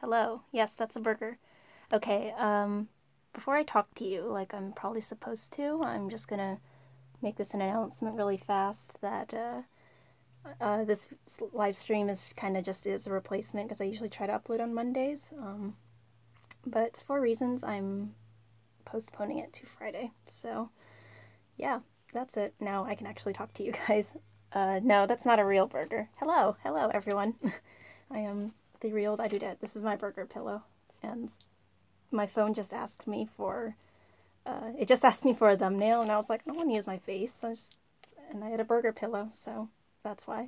Hello. Yes, that's a burger. Okay, before I talk to you, like I'm probably supposed to, I'm just gonna make this an announcement really fast that this live stream is kind of just is a replacement because I usually try to upload on Mondays. But for reasons, I'm postponing it to Friday. So, yeah, that's it. Now I can actually talk to you guys. No, that's not a real burger. Hello, everyone. I am the real Dad. This is my burger pillow, and my phone just asked me for it just asked me for a thumbnail, and I was like, I don't want to use my face, and I had a burger pillow, so that's why.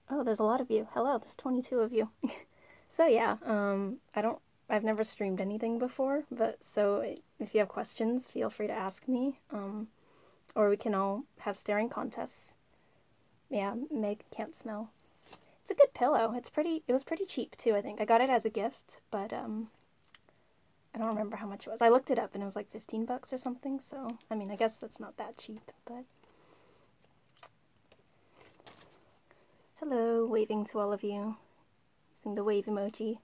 Oh, there's a lot of you. Hello, there's 22 of you. So yeah, I've never streamed anything before, but so if you have questions, feel free to ask me, or we can all have staring contests. Yeah, Meg can't smell. It's a good pillow. It was pretty cheap too, I think. I got it as a gift, but I don't remember how much it was. I looked it up and it was like 15 bucks or something, so I mean, I guess that's not that cheap, but hello, waving to all of you. Using the wave emoji.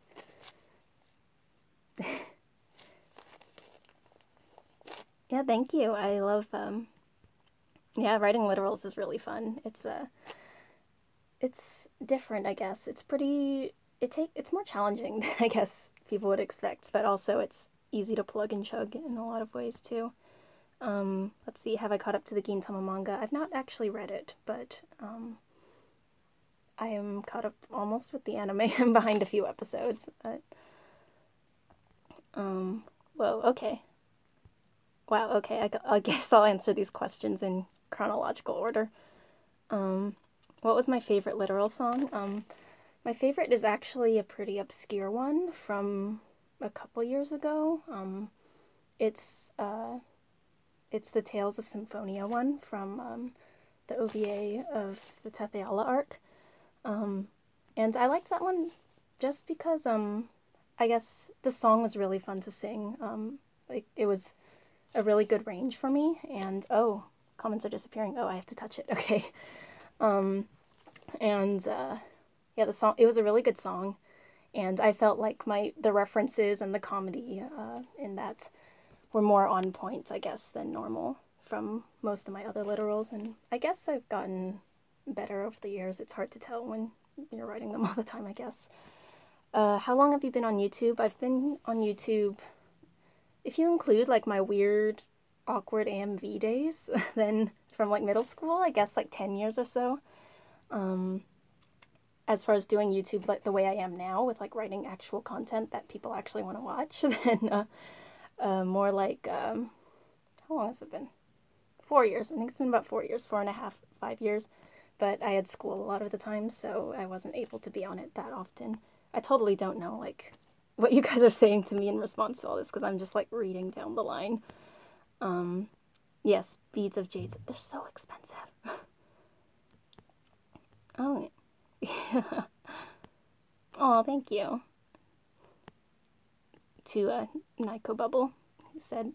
Yeah, thank you. I love yeah, writing literals is really fun. It's different, I guess. It's more challenging than I guess people would expect, but also it's easy to plug and chug in a lot of ways too. Let's see, have I caught up to the Gintama manga? I've not actually read it, but I am caught up almost with the anime. I'm behind a few episodes, but whoa, okay. Wow, okay, I guess I'll answer these questions in chronological order. What was my favorite literal song? My favorite is actually a pretty obscure one from a couple years ago. It's the Tales of Symphonia one from the OVA of the Tepeala arc. And I liked that one just because I guess the song was really fun to sing. Like it was a really good range for me, and oh, comments are disappearing. Oh, I have to touch it. Okay. And yeah, the song, it was a really good song, and I felt like the references and the comedy in that were more on point, I guess, than normal from most of my other literals, and I guess I've gotten better over the years. It's hard to tell when you're writing them all the time, I guess. How long have you been on YouTube? I've been on YouTube, if you include like my weird, awkward AMV days, then from like middle school, I guess like 10 years or so. As far as doing YouTube like the way I am now with like writing actual content that people actually want to watch, then more like, how long has it been? 4 years. I think it's been about 4 years, 4.5, 5 years. But I had school a lot of the time, so I wasn't able to be on it that often. I totally don't know, like, what you guys are saying to me in response to all this, because I'm just, like, reading down the line. Yes, beads of jades. They're so expensive. Oh, oh, thank you. To Nico Bubble, who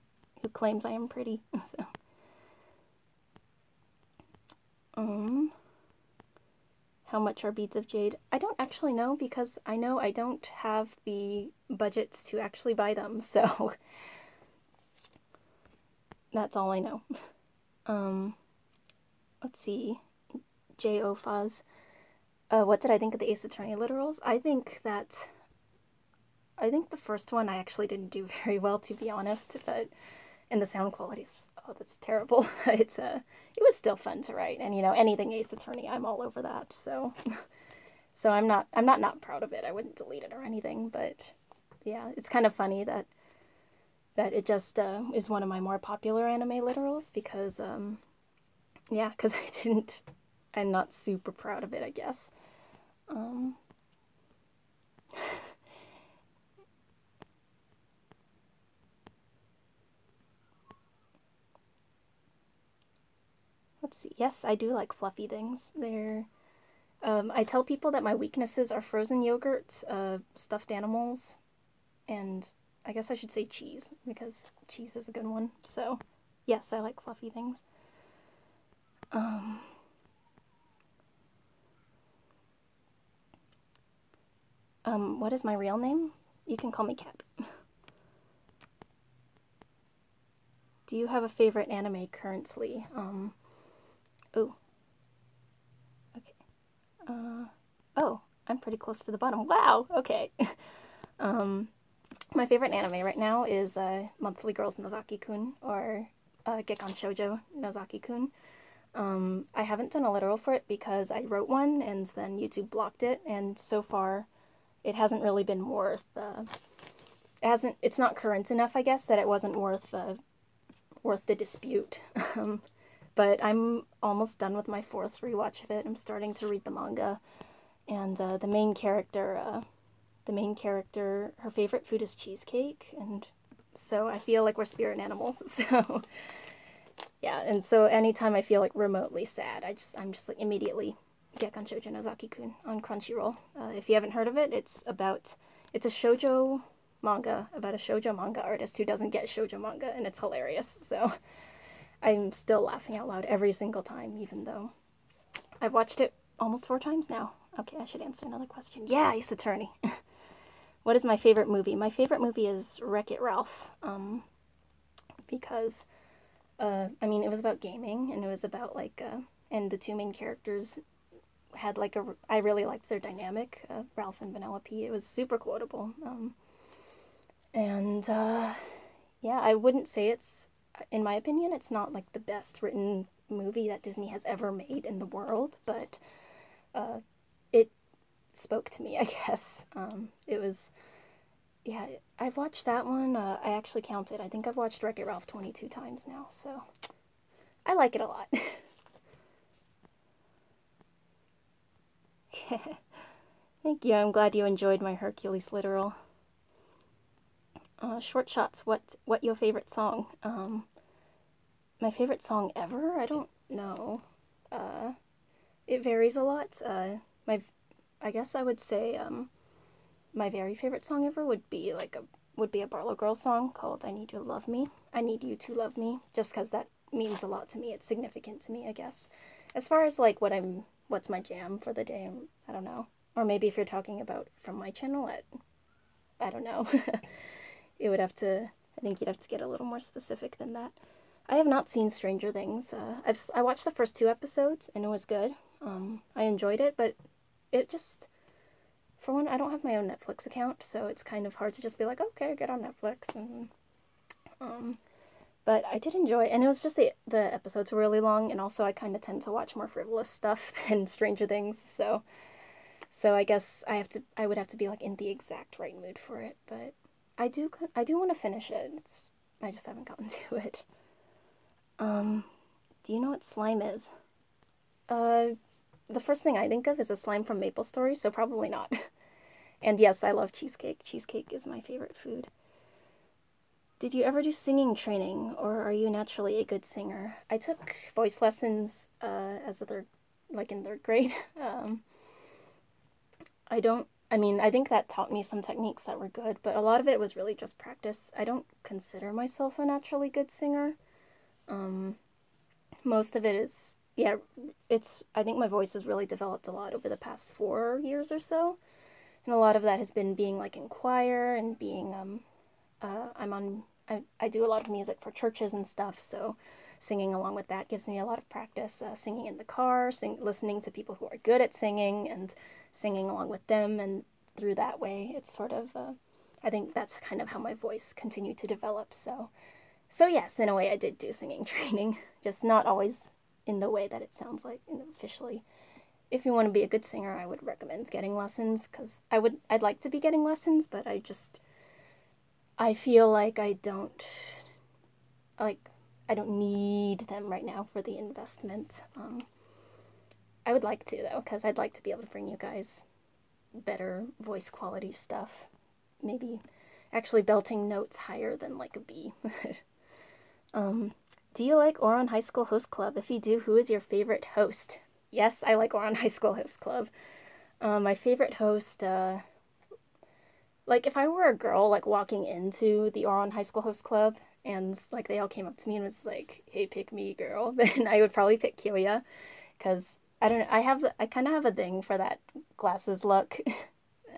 claims I am pretty, so. How much are beads of jade? I don't actually know because I know I don't have the budgets to actually buy them, so that's all I know. Let's see. J.O. Fuzz. What did I think of the Ace Attorney literals? I think the first one I actually didn't do very well, to be honest, but and the sound quality is just, oh, that's terrible. It was still fun to write, and you know, anything Ace Attorney, I'm all over that, so so I'm not proud of it. I wouldn't delete it or anything, but yeah, it's kind of funny that it just is one of my more popular anime literals because yeah, because I'm not super proud of it, I guess. Let's see. Yes, I do like fluffy things. I tell people that my weaknesses are frozen yogurt, stuffed animals, and I guess I should say cheese, because cheese is a good one. So, yes, I like fluffy things. What is my real name? You can call me Kat. Do you have a favorite anime currently? Oh. Okay. Oh, I'm pretty close to the bottom. Wow, okay. My favorite anime right now is Monthly Girls Nozaki-kun, or Gekkan Shoujo Nozaki-kun. I haven't done a literal for it because I wrote one and then YouTube blocked it, and so far it hasn't really been worth, it's not current enough, I guess, that it wasn't worth the dispute. But I'm almost done with my 4th rewatch of it. I'm starting to read the manga, and the main character, her favorite food is cheesecake, and so I feel like we're spirit animals, so yeah, and so anytime I feel like remotely sad, I'm just like immediately Gekkan Shoujo Nozaki-kun on Crunchyroll. If you haven't heard of it, it's a shoujo manga about a shoujo manga artist who doesn't get shoujo manga, and it's hilarious. So I'm still laughing out loud every single time, even though I've watched it almost 4 times now. Okay, I should answer another question. Yeah, Ace Attorney. What is my favorite movie? My favorite movie is Wreck-It Ralph, because I mean, it was about gaming, and it was about like and the 2 main characters had like I really liked their dynamic, Ralph and Vanellope. It was super quotable, and yeah, I wouldn't say it's, in my opinion, it's not like the best written movie that Disney has ever made in the world, but it spoke to me, I guess. It was, yeah, I've watched that one. I actually counted. I think I've watched Wreck-It Ralph 22 times now, so I like it a lot. Thank you. I'm glad you enjoyed my Hercules literal. Short shots. What your favorite song? My favorite song ever? I don't know. It varies a lot. I guess I would say my very favorite song ever would be a Barlow Girl song called "I Need You to Love Me." I need you to love me, just because that means a lot to me. It's significant to me, I guess. As far as like what's my jam for the day, I don't know. Or maybe if you're talking about from my channel, I don't know. I think you'd have to get a little more specific than that. I have not seen Stranger Things. I watched the first 2 episodes and it was good. I enjoyed it, but it just, for one, I don't have my own Netflix account, so it's kind of hard to just be like, okay, get on Netflix. And, but I did enjoy it, and it was just the episodes were really long, and also I kind of tend to watch more frivolous stuff than Stranger Things, so I guess I would have to be like in the exact right mood for it, but I do want to finish it. I just haven't gotten to it. Do you know what slime is? The first thing I think of is a slime from Maple Story, so probably not. And yes, I love cheesecake. Cheesecake is my favorite food. Did you ever do singing training, or are you naturally a good singer? I took voice lessons in 3rd grade. I think that taught me some techniques that were good, but a lot of it was really just practice. I don't consider myself a naturally good singer. Most of it is, yeah, I think my voice has really developed a lot over the past 4 years or so. And a lot of that has been being like in choir and being, I do a lot of music for churches and stuff, so singing along with that gives me a lot of practice. Singing in the car, listening to people who are good at singing and singing along with them, and through that way, it's sort of, I think that's kind of how my voice continued to develop, so yes, in a way I did do singing training, just not always in the way that it sounds like officially. If you want to be a good singer, I would recommend getting lessons, because I'd like to be getting lessons, but I feel like I don't need them right now for the investment. I would like to, though, because I'd like to be able to bring you guys better voice quality stuff. Maybe actually belting notes higher than like a B. Do you like Ouran High School Host Club? If you do, who is your favorite host? Yes, I like Ouran High School Host Club. My favorite host, like if I were a girl like walking into the Ouran High School Host Club and like they all came up to me and was like, hey, pick me, girl, then I would probably pick Kyoya, because I don't know, I kind of have a thing for that glasses look.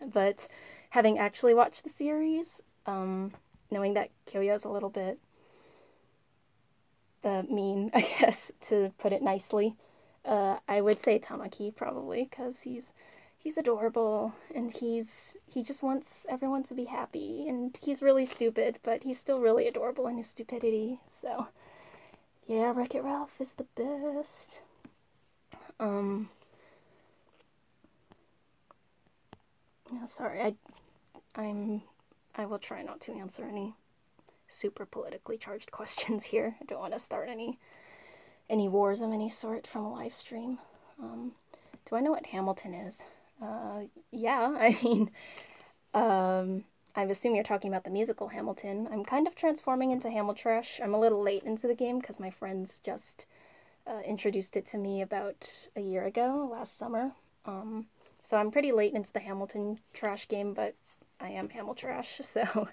But having actually watched the series, knowing that Kyoya's a little bit mean, I guess, to put it nicely, I would say Tamaki probably, because he's adorable, and he just wants everyone to be happy, and he's really stupid, but he's still really adorable in his stupidity. So yeah, Wreck-It Ralph is the best. Yeah, sorry, I will try not to answer any super politically charged questions here. I don't want to start any wars of any sort from a live stream. Do I know what Hamilton is? Yeah, I mean, I assume you're talking about the musical Hamilton. I'm kind of transforming into Hamiltrash. I'm a little late into the game because my friends just introduced it to me about a year ago, last summer. So I'm pretty late into the Hamilton trash game, but I am Hamiltrash, so...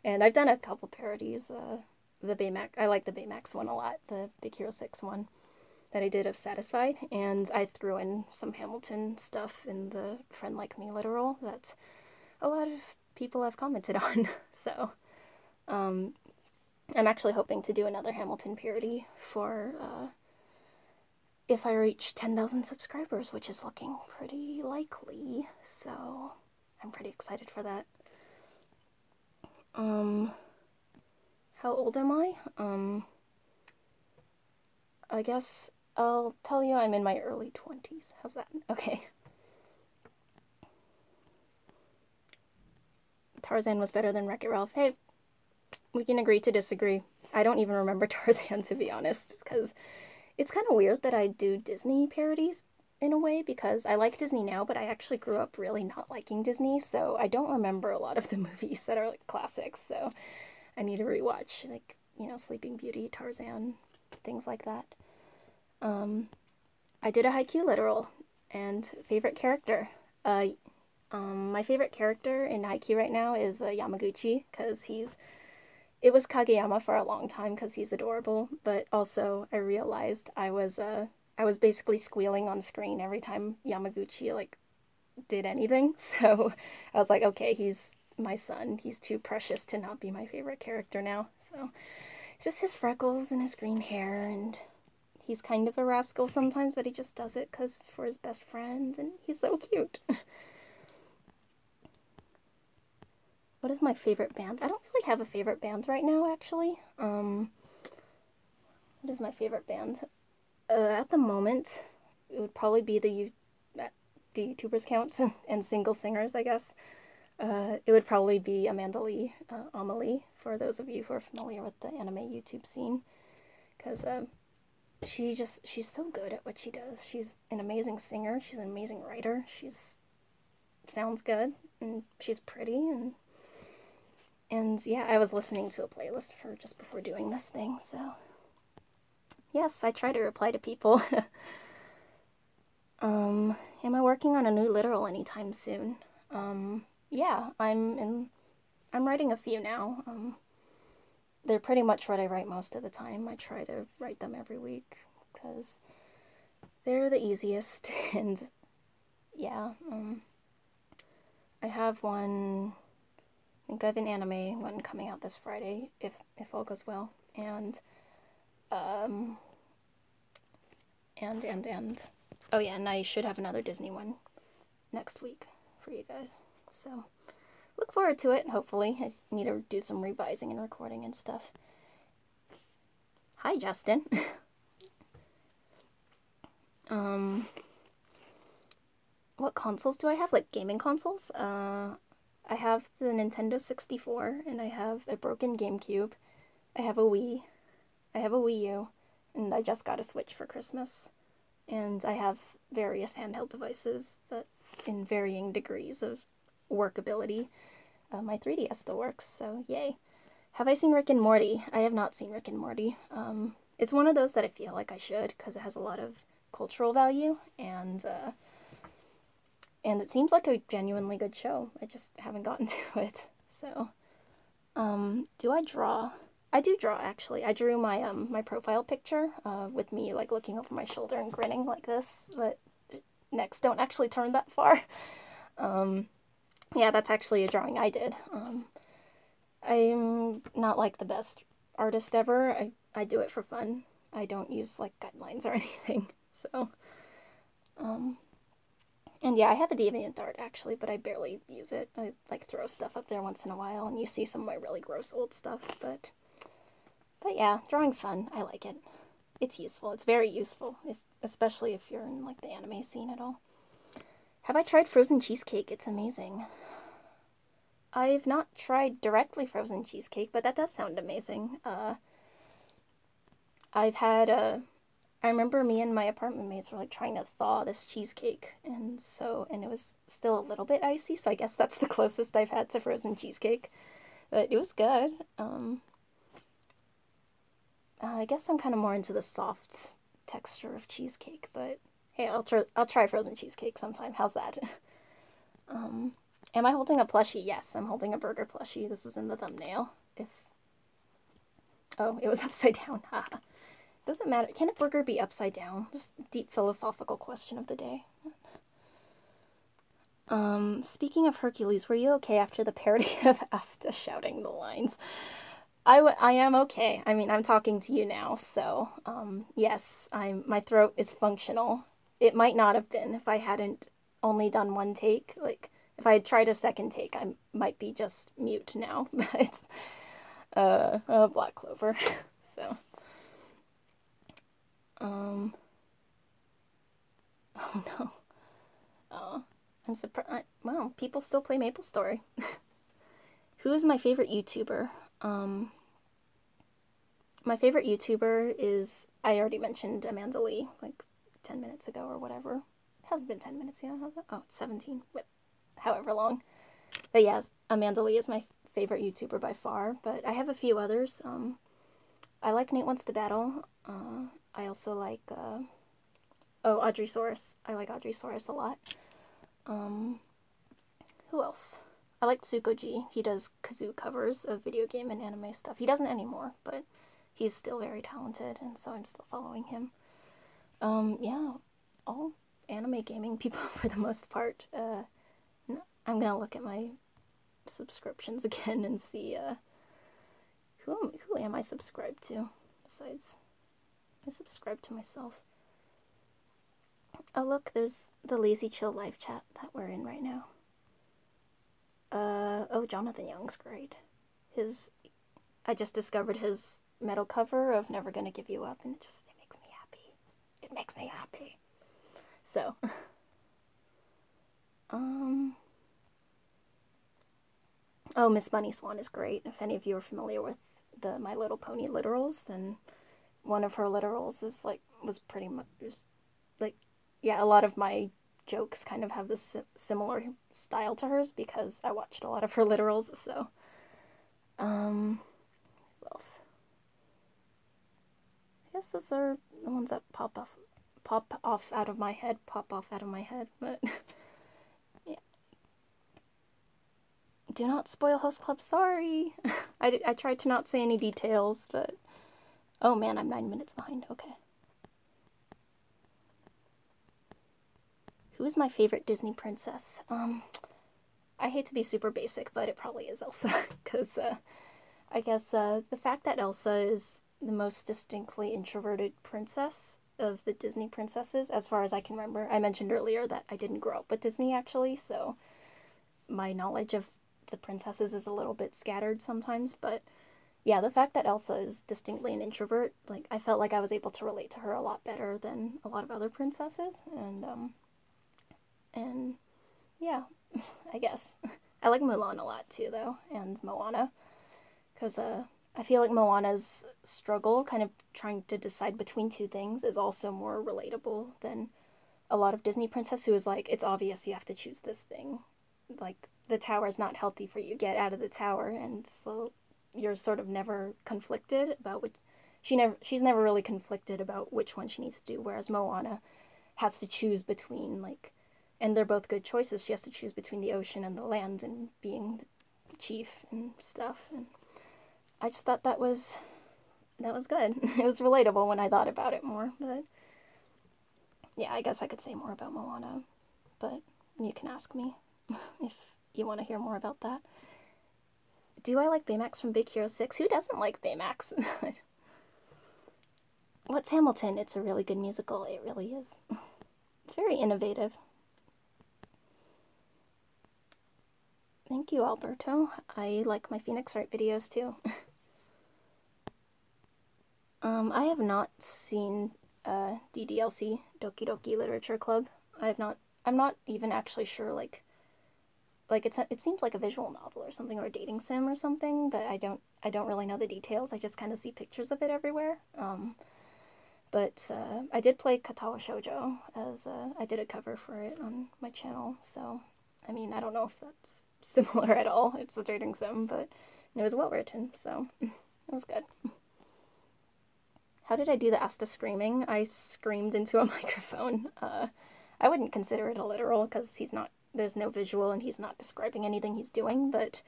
And I've done a couple parodies. The Baymax, I like the Baymax one a lot, the Big Hero 6 one that I did of Satisfied, and I threw in some Hamilton stuff in the Friend Like Me literal that a lot of people have commented on. So I'm actually hoping to do another Hamilton parody for if I reach 10,000 subscribers, which is looking pretty likely, so I'm pretty excited for that. How old am I? I guess I'll tell you I'm in my early 20s. How's that? Okay. Tarzan was better than Wreck-It Ralph. Hey, we can agree to disagree. I don't even remember Tarzan, to be honest, because it's kind of weird that I do Disney parodies in a way, because I like Disney now, but I actually grew up really not liking Disney, so I don't remember a lot of the movies that are like classics, so I need to rewatch, like, you know, Sleeping Beauty, Tarzan, things like that. I did a Haikyuu literal, and favorite character. My favorite character in Haikyuu right now is Yamaguchi, because it was Kageyama for a long time because he's adorable, but also I realized I was basically squealing on screen every time Yamaguchi, like, did anything, so I was like, okay, he's my son. He's too precious to not be my favorite character now, so it's just his freckles and his green hair, and he's kind of a rascal sometimes, but he just does it because for his best friend, and he's so cute. What is my favorite band? I don't really have a favorite band right now, actually. What is my favorite band? At the moment, it would probably be do YouTubers count? And single singers, I guess. It would probably be Amanda Lee, Amelie, for those of you who are familiar with the anime YouTube scene. Because she's so good at what she does. She's an amazing singer, she's an amazing writer, sounds good, and she's pretty, and yeah, I was listening to a playlist for just before doing this thing, so yes, I try to reply to people. Am I working on a new literal anytime soon? Yeah, I'm writing a few now. They're pretty much what I write most of the time. I try to write them every week, because they're the easiest, and yeah, I have one... I think I have an anime one coming out this Friday, if all goes well, and oh yeah, and I should have another Disney one next week for you guys, so look forward to it, hopefully. I need to do some revising and recording and stuff. Hi, Justin. What consoles do I have? Like, gaming consoles? I have the Nintendo 64, and I have a broken GameCube. I have a Wii. I have a Wii U, and I just got a Switch for Christmas. And I have various handheld devices that in varying degrees of workability. My 3DS still works, so yay. Have I seen Rick and Morty? I have not seen Rick and Morty. It's one of those that I feel like I should, because it has a lot of cultural value, and it seems like a genuinely good show. I just haven't gotten to it. So, do I draw? I do draw, actually. I drew my my profile picture with me, like, looking over my shoulder and grinning like this, but necks don't actually turn that far. Yeah, that's actually a drawing I did. I'm not like the best artist ever. I do it for fun. I don't use like guidelines or anything. So, and yeah, I have a DeviantArt actually, but I barely use it. I like throw stuff up there once in a while, and you see some of my really gross old stuff. But yeah, drawing's fun. I like it. It's useful. It's very useful, especially if you're in like the anime scene at all. Have I tried frozen cheesecake? It's amazing. I've not tried directly frozen cheesecake, but that does sound amazing. I've had I remember me and my apartment mates were like trying to thaw this cheesecake, and it was still a little bit icy, so I guess that's the closest I've had to frozen cheesecake. But it was good. I guess I'm kind of more into the soft texture of cheesecake, but hey, I'll try frozen cheesecake sometime. How's that? Am I holding a plushie? Yes, I'm holding a burger plushie. This was in the thumbnail. Oh, it was upside down. Haha. Doesn't matter. Can a burger be upside down? Just deep philosophical question of the day. Speaking of Hercules, were you okay after the parody of Asta shouting the lines? I am okay. I mean, I'm talking to you now, so, yes, my throat is functional. It might not have been if I hadn't only done one take. Like, if I had tried a second take, I might be just mute now, but, Black Clover, so. Oh no. Oh, I'm surprised. Well, people still play MapleStory. Who is my favorite YouTuber? My favorite YouTuber is, I already mentioned Amanda Lee, like 10 minutes ago or whatever. It hasn't been 10 minutes yet, has it? Oh, it's 17, but however long. But yeah, Amanda Lee is my favorite YouTuber by far, but I have a few others. I like Nate Wants to Battle. I also like, Audrey Soros. I like Audrey Soros a lot. Who else? I like Tsukoji. He does kazoo covers of video game and anime stuff. He doesn't anymore, but he's still very talented, and so I'm still following him. Yeah, all anime gaming people for the most part. I'm gonna look at my subscriptions again and see, who am I subscribed to, besides, I subscribe to myself. Oh look, there's the Lazy Chill Livechat that we're in right now. Oh, Jonathan Young's great. I just discovered his metal cover of Never Gonna Give You Up, and it makes me happy. It makes me happy. So, oh, Miss Bunny Swan is great. If any of you are familiar with the My Little Pony literals, then one of her literals was pretty much, like, yeah, a lot of my jokes kind of have this similar style to hers because I watched a lot of her literals, so. Who else? I guess those are the ones that pop off out of my head, but yeah. Do not spoil Host Club, sorry. I tried to not say any details, but oh man, I'm 9 minutes behind, okay. Who is my favorite Disney princess? I hate to be super basic, but it probably is Elsa, because, I guess, the fact that Elsa is the most distinctly introverted princess of the Disney princesses, as far as I can remember. I mentioned earlier that I didn't grow up with Disney, actually, so my knowledge of the princesses is a little bit scattered sometimes, but yeah, the fact that Elsa is distinctly an introvert, like, I felt like I was able to relate to her a lot better than a lot of other princesses, and yeah, I guess. I like Mulan a lot too, though, and Moana, because I feel like Moana's struggle, kind of trying to decide between two things, is also more relatable than a lot of Disney princess who is like, it's obvious you have to choose this thing. Like, the tower is not healthy for you, get out of the tower, and so you're sort of never conflicted about which, she's never really conflicted about which one she needs to do, whereas Moana has to choose between, like, and they're both good choices, she has to choose between the ocean and the land and being the chief and stuff, and I just thought that was good. It was relatable when I thought about it more, but yeah, I guess I could say more about Moana, but you can ask me if you want to hear more about that. Do I like Baymax from Big Hero 6? Who doesn't like Baymax? What's Hamilton? It's a really good musical. It really is. It's very innovative. Thank you, Alberto. I like my Phoenix Wright videos too. I have not seen DDLC, Doki Doki Literature Club. I'm not even actually sure, like it seems like a visual novel or something, or a dating sim or something, but I don't really know the details. I just kind of see pictures of it everywhere. But I did play Katawa Shoujo, as I did a cover for it on my channel, so I mean, I don't know if that's similar at all. It's a dating sim, but it was well written, so it was good. How did I do the Asta screaming? I screamed into a microphone. I wouldn't consider it a literal, because there's no visual and he's not describing anything he's doing, but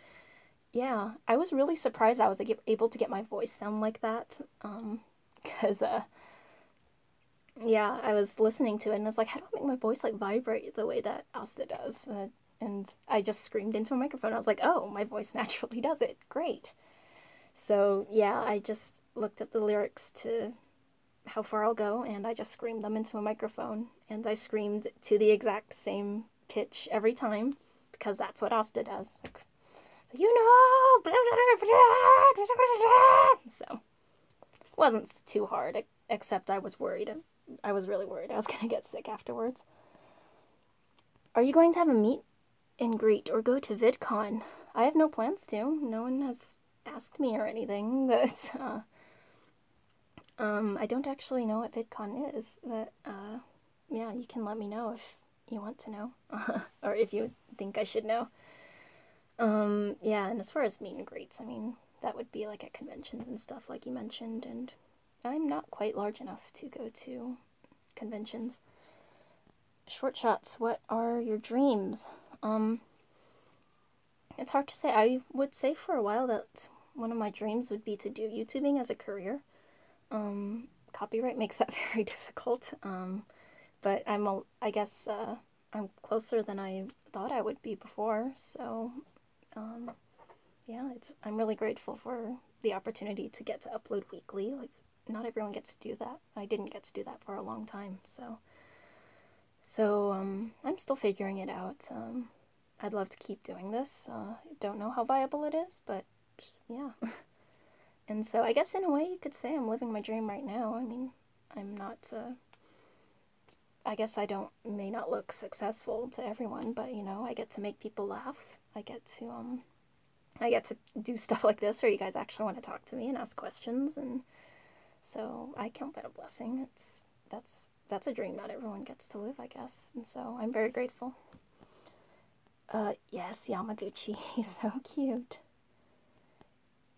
yeah, I was really surprised I was able to get my voice sound like that, because, yeah, I was listening to it and I was like, how do I make my voice, like, vibrate the way that Asta does? And I just screamed into a microphone. I was like, oh, my voice naturally does it. Great. So, yeah, I just looked at the lyrics to How Far I'll Go, and I just screamed them into a microphone. And I screamed to the exact same pitch every time, because that's what Asta does. Like, you know! So, it wasn't too hard, except I was worried. I was really worried I was going to get sick afterwards. Are you going to have a meet and greet or go to VidCon? I have no plans to. No one has asked me or anything, but I don't actually know what VidCon is, but yeah, you can let me know if you want to know, or if you think I should know. Yeah, and as far as meet and greets, I mean, that would be like at conventions and stuff like you mentioned, and I'm not quite large enough to go to conventions. Short shots, what are your dreams? It's hard to say. I would say for a while that one of my dreams would be to do YouTubing as a career. Copyright makes that very difficult. But I guess I'm closer than I thought I would be before. So, yeah, I'm really grateful for the opportunity to get to upload weekly. Like, not everyone gets to do that. I didn't get to do that for a long time, so I'm still figuring it out. I'd love to keep doing this. Don't know how viable it is, but yeah. And so I guess in a way you could say I'm living my dream right now. I mean, I'm not, I guess I may not look successful to everyone, but you know, I get to make people laugh. I get to do stuff like this where you guys actually want to talk to me and ask questions, and so I count that a blessing. That's a dream not everyone gets to live, I guess, and so I'm very grateful. Yes, Yamaguchi, he's so cute.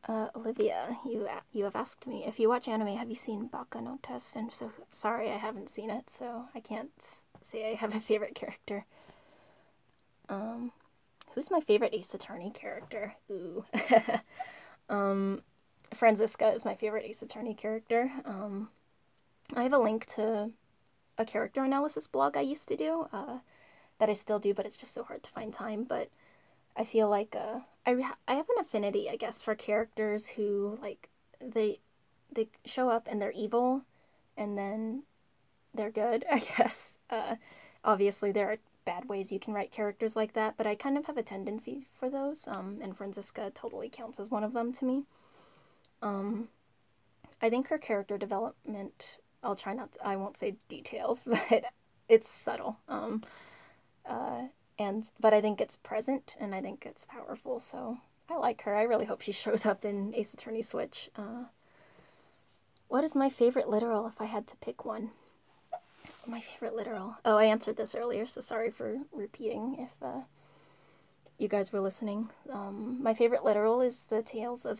Olivia, you have asked me, if you watch anime, have you seen Baka no Test? And so, sorry, I haven't seen it, so I can't say I have a favorite character. Who's my favorite Ace Attorney character? Ooh. Franziska is my favorite Ace Attorney character. I have a link to a character analysis blog I used to do, that I still do, but it's just so hard to find time, but I feel like, I have an affinity, I guess, for characters who, like, they show up and they're evil, and then they're good, I guess. Obviously, there are bad ways you can write characters like that, but I kind of have a tendency for those, and Franziska totally counts as one of them to me. I think her character development, I won't say details, but it's subtle. But I think it's present, and I think it's powerful, so I like her. I really hope she shows up in Ace Attorney Switch. What is my favorite literal if I had to pick one? My favorite literal. Oh, I answered this earlier, so sorry for repeating if you guys were listening. My favorite literal is the Tales of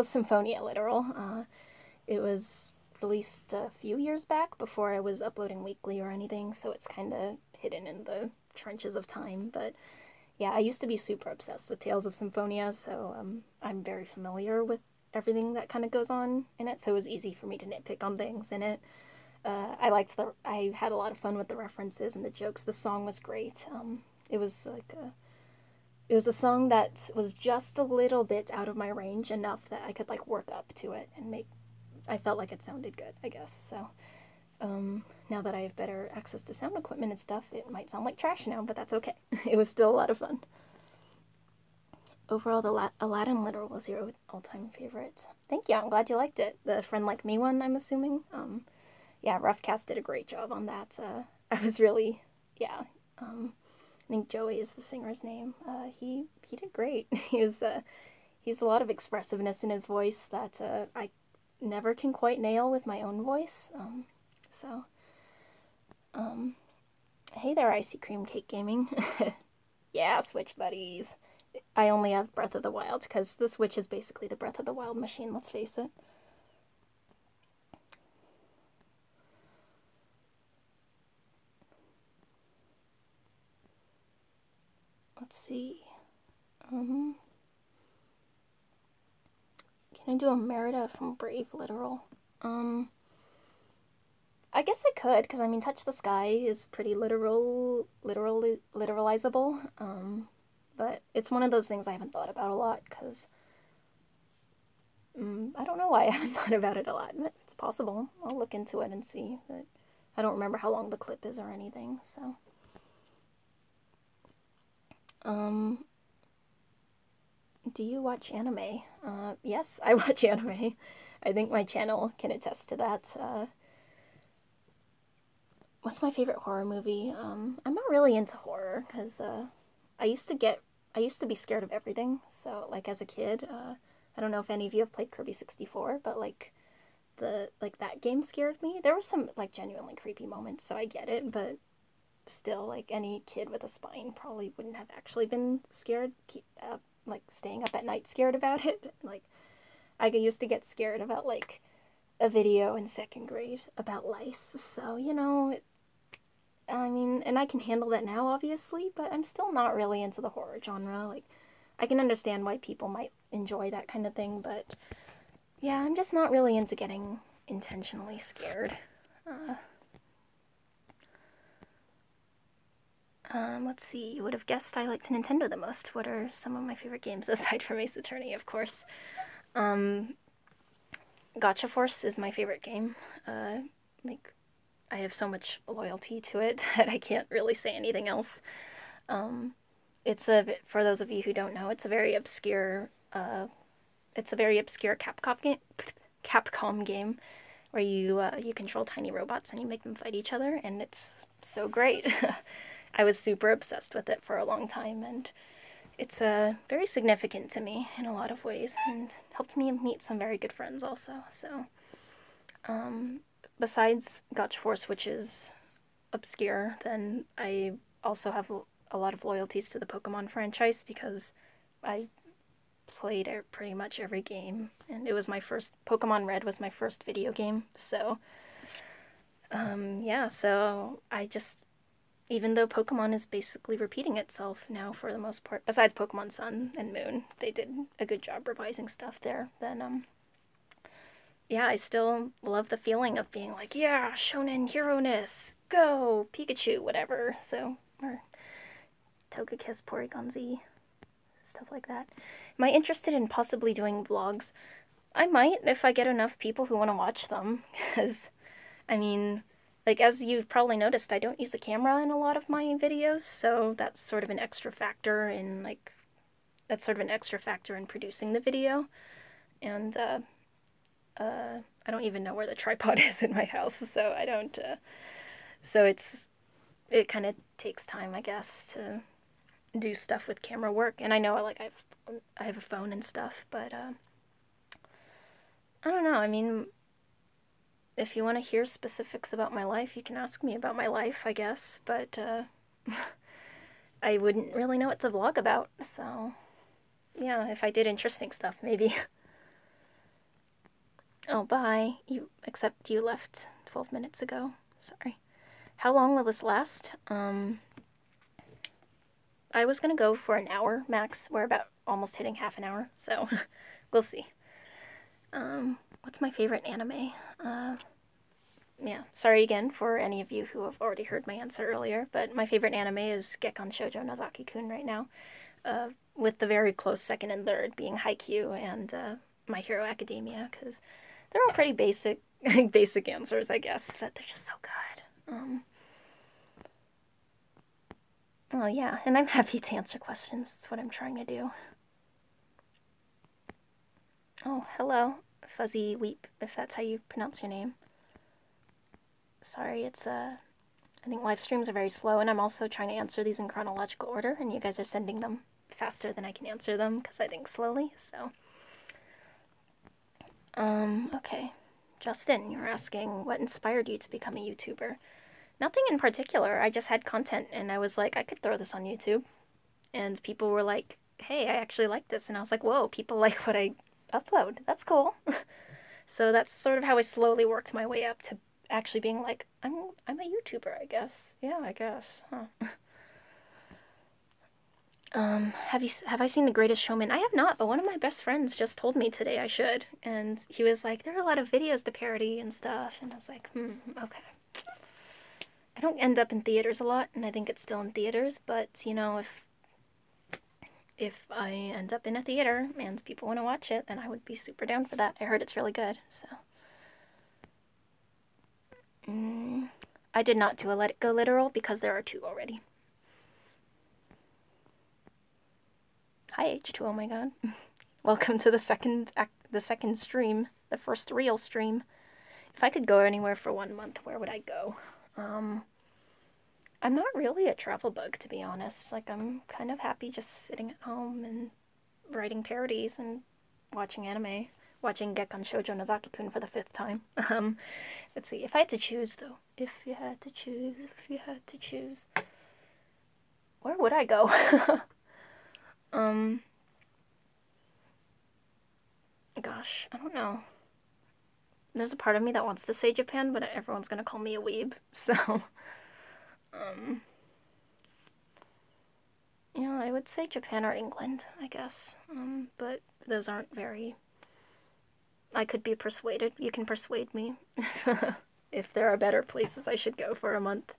Symphonia literal. It was released a few years back before I was uploading weekly or anything, so it's kind of hidden in the trenches of time, but yeah, I used to be super obsessed with Tales of Symphonia, so I'm very familiar with everything that kind of goes on in it, so it was easy for me to nitpick on things in it. I had a lot of fun with the references and the jokes. The song was great. It was like it was a song that was just a little bit out of my range, enough that I could like work up to it and I felt like it sounded good, I guess. So now that I have better access to sound equipment and stuff, it might sound like trash now, but that's okay. It was still a lot of fun. Overall, the Aladdin literal was your all-time favorite. Thank you, I'm glad you liked it. The Friend Like Me one, I'm assuming. Yeah, Roughcast did a great job on that. I was really, yeah. I think Joey is the singer's name. He did great. He has a lot of expressiveness in his voice that I never can quite nail with my own voice. Hey there, Icy Cream Cake Gaming. Yeah, Switch buddies. I only have Breath of the Wild because the Switch is basically the Breath of the Wild machine, let's face it. Let's see. Can I do a Merida from Brave Literal? I guess I could, because I mean, Touch the Sky is pretty literalizable. But it's one of those things I haven't thought about a lot, because I don't know why I haven't thought about it a lot, but it's possible. I'll look into it and see, but I don't remember how long the clip is or anything, so. Do you watch anime? Yes, I watch anime. I think my channel can attest to that. What's my favorite horror movie? I'm not really into horror, because I used to be scared of everything. So, like, as a kid, I don't know if any of you have played Kirby 64, but, like, that game scared me. There were some, like, genuinely creepy moments, so I get it, but still, like, any kid with a spine probably wouldn't have actually been scared, like, staying up at night scared about it. Like, I used to get scared about, like, a video in 2nd grade about lice, so, you know, I mean, and I can handle that now, obviously, but I'm still not really into the horror genre. Like, I can understand why people might enjoy that kind of thing, but yeah, I'm just not really into getting intentionally scared. Let's see, you would have guessed I liked Nintendo the most. What are some of my favorite games aside from Ace Attorney, of course? Gotcha Force is my favorite game. Like, I have so much loyalty to it that I can't really say anything else. For those of you who don't know, it's a very obscure Capcom game where you control tiny robots and you make them fight each other, and it's so great. I was super obsessed with it for a long time, and it's very significant to me in a lot of ways, and helped me meet some very good friends also. So, besides Gotcha Force, which is obscure, then I also have a lot of loyalties to the Pokemon franchise, because I played pretty much every game, and it was my first, Pokemon Red was my first video game, so, yeah, so I just, even though Pokemon is basically repeating itself now for the most part, besides Pokemon Sun and Moon, they did a good job revising stuff there, then, yeah, I still love the feeling of being like, yeah, shonen hero-ness, go, Pikachu, whatever, so, or Togekiss, Porygon Z, stuff like that. Am I interested in possibly doing vlogs? I might, if I get enough people who want to watch them, because, I mean, like, as you've probably noticed, I don't use a camera in a lot of my videos, so that's sort of an extra factor in, like, producing the video, and, I don't even know where the tripod is in my house, so I don't, so it kind of takes time, I guess, to do stuff with camera work, and I know, like, I have a phone and stuff, but, I don't know, I mean, if you want to hear specifics about my life, you can ask me about my life, I guess, but, I wouldn't really know what to vlog about, so, yeah, if I did interesting stuff, maybe. Oh, bye. Except you left 12 minutes ago. Sorry. How long will this last? I was gonna go for an hour max. We're about almost hitting half an hour, so we'll see. What's my favorite anime? yeah, sorry again for any of you who have already heard my answer earlier, but my favorite anime is Gekkan Shoujo Nozaki-kun right now, with the very close second and third being Haikyuu and My Hero Academia, because they're all pretty basic, basic answers, I guess, but they're just so good. Well, yeah, and I'm happy to answer questions. That's what I'm trying to do. Oh, hello, Fuzzy Weep, if that's how you pronounce your name. Sorry, it's, I think live streams are very slow, and I'm also trying to answer these in chronological order, and you guys are sending them faster than I can answer them, because I think slowly, so. Okay. Justin, you're asking, what inspired you to become a YouTuber? Nothing in particular, I just had content, and I was like, I could throw this on YouTube. And people were like, hey, I actually like this, and I was like, whoa, people like what I upload, that's cool. So that's sort of how I slowly worked my way up to actually being like, I'm a YouTuber, I guess. Yeah, I guess. Huh. Have I seen The Greatest Showman? I have not, but one of my best friends just told me today I should. And he was like, there are a lot of videos to parody and stuff. And I was like, okay. I don't end up in theaters a lot, and I think it's still in theaters, but, you know, if I end up in a theater and people want to watch it, then I would be super down for that. I heard it's really good, so. I did not do a Let It Go literal because there are 2 already. Hi H2, oh my god. Welcome to the second stream, the first real stream. If I could go anywhere for 1 month, where would I go? I'm not really a travel bug, to be honest. Like, I'm kind of happy just sitting at home and writing parodies and watching anime. Watching Gekkan Shoujo Nozaki-kun for the 5th time. Let's see, if I had to choose, though. If you had to choose. Where would I go? Gosh, I don't know. There's a part of me that wants to say Japan, but everyone's gonna call me a weeb, so. Yeah, I would say Japan or England, I guess. But those aren't very... I could be persuaded. You can persuade me. If there are better places I should go for a month.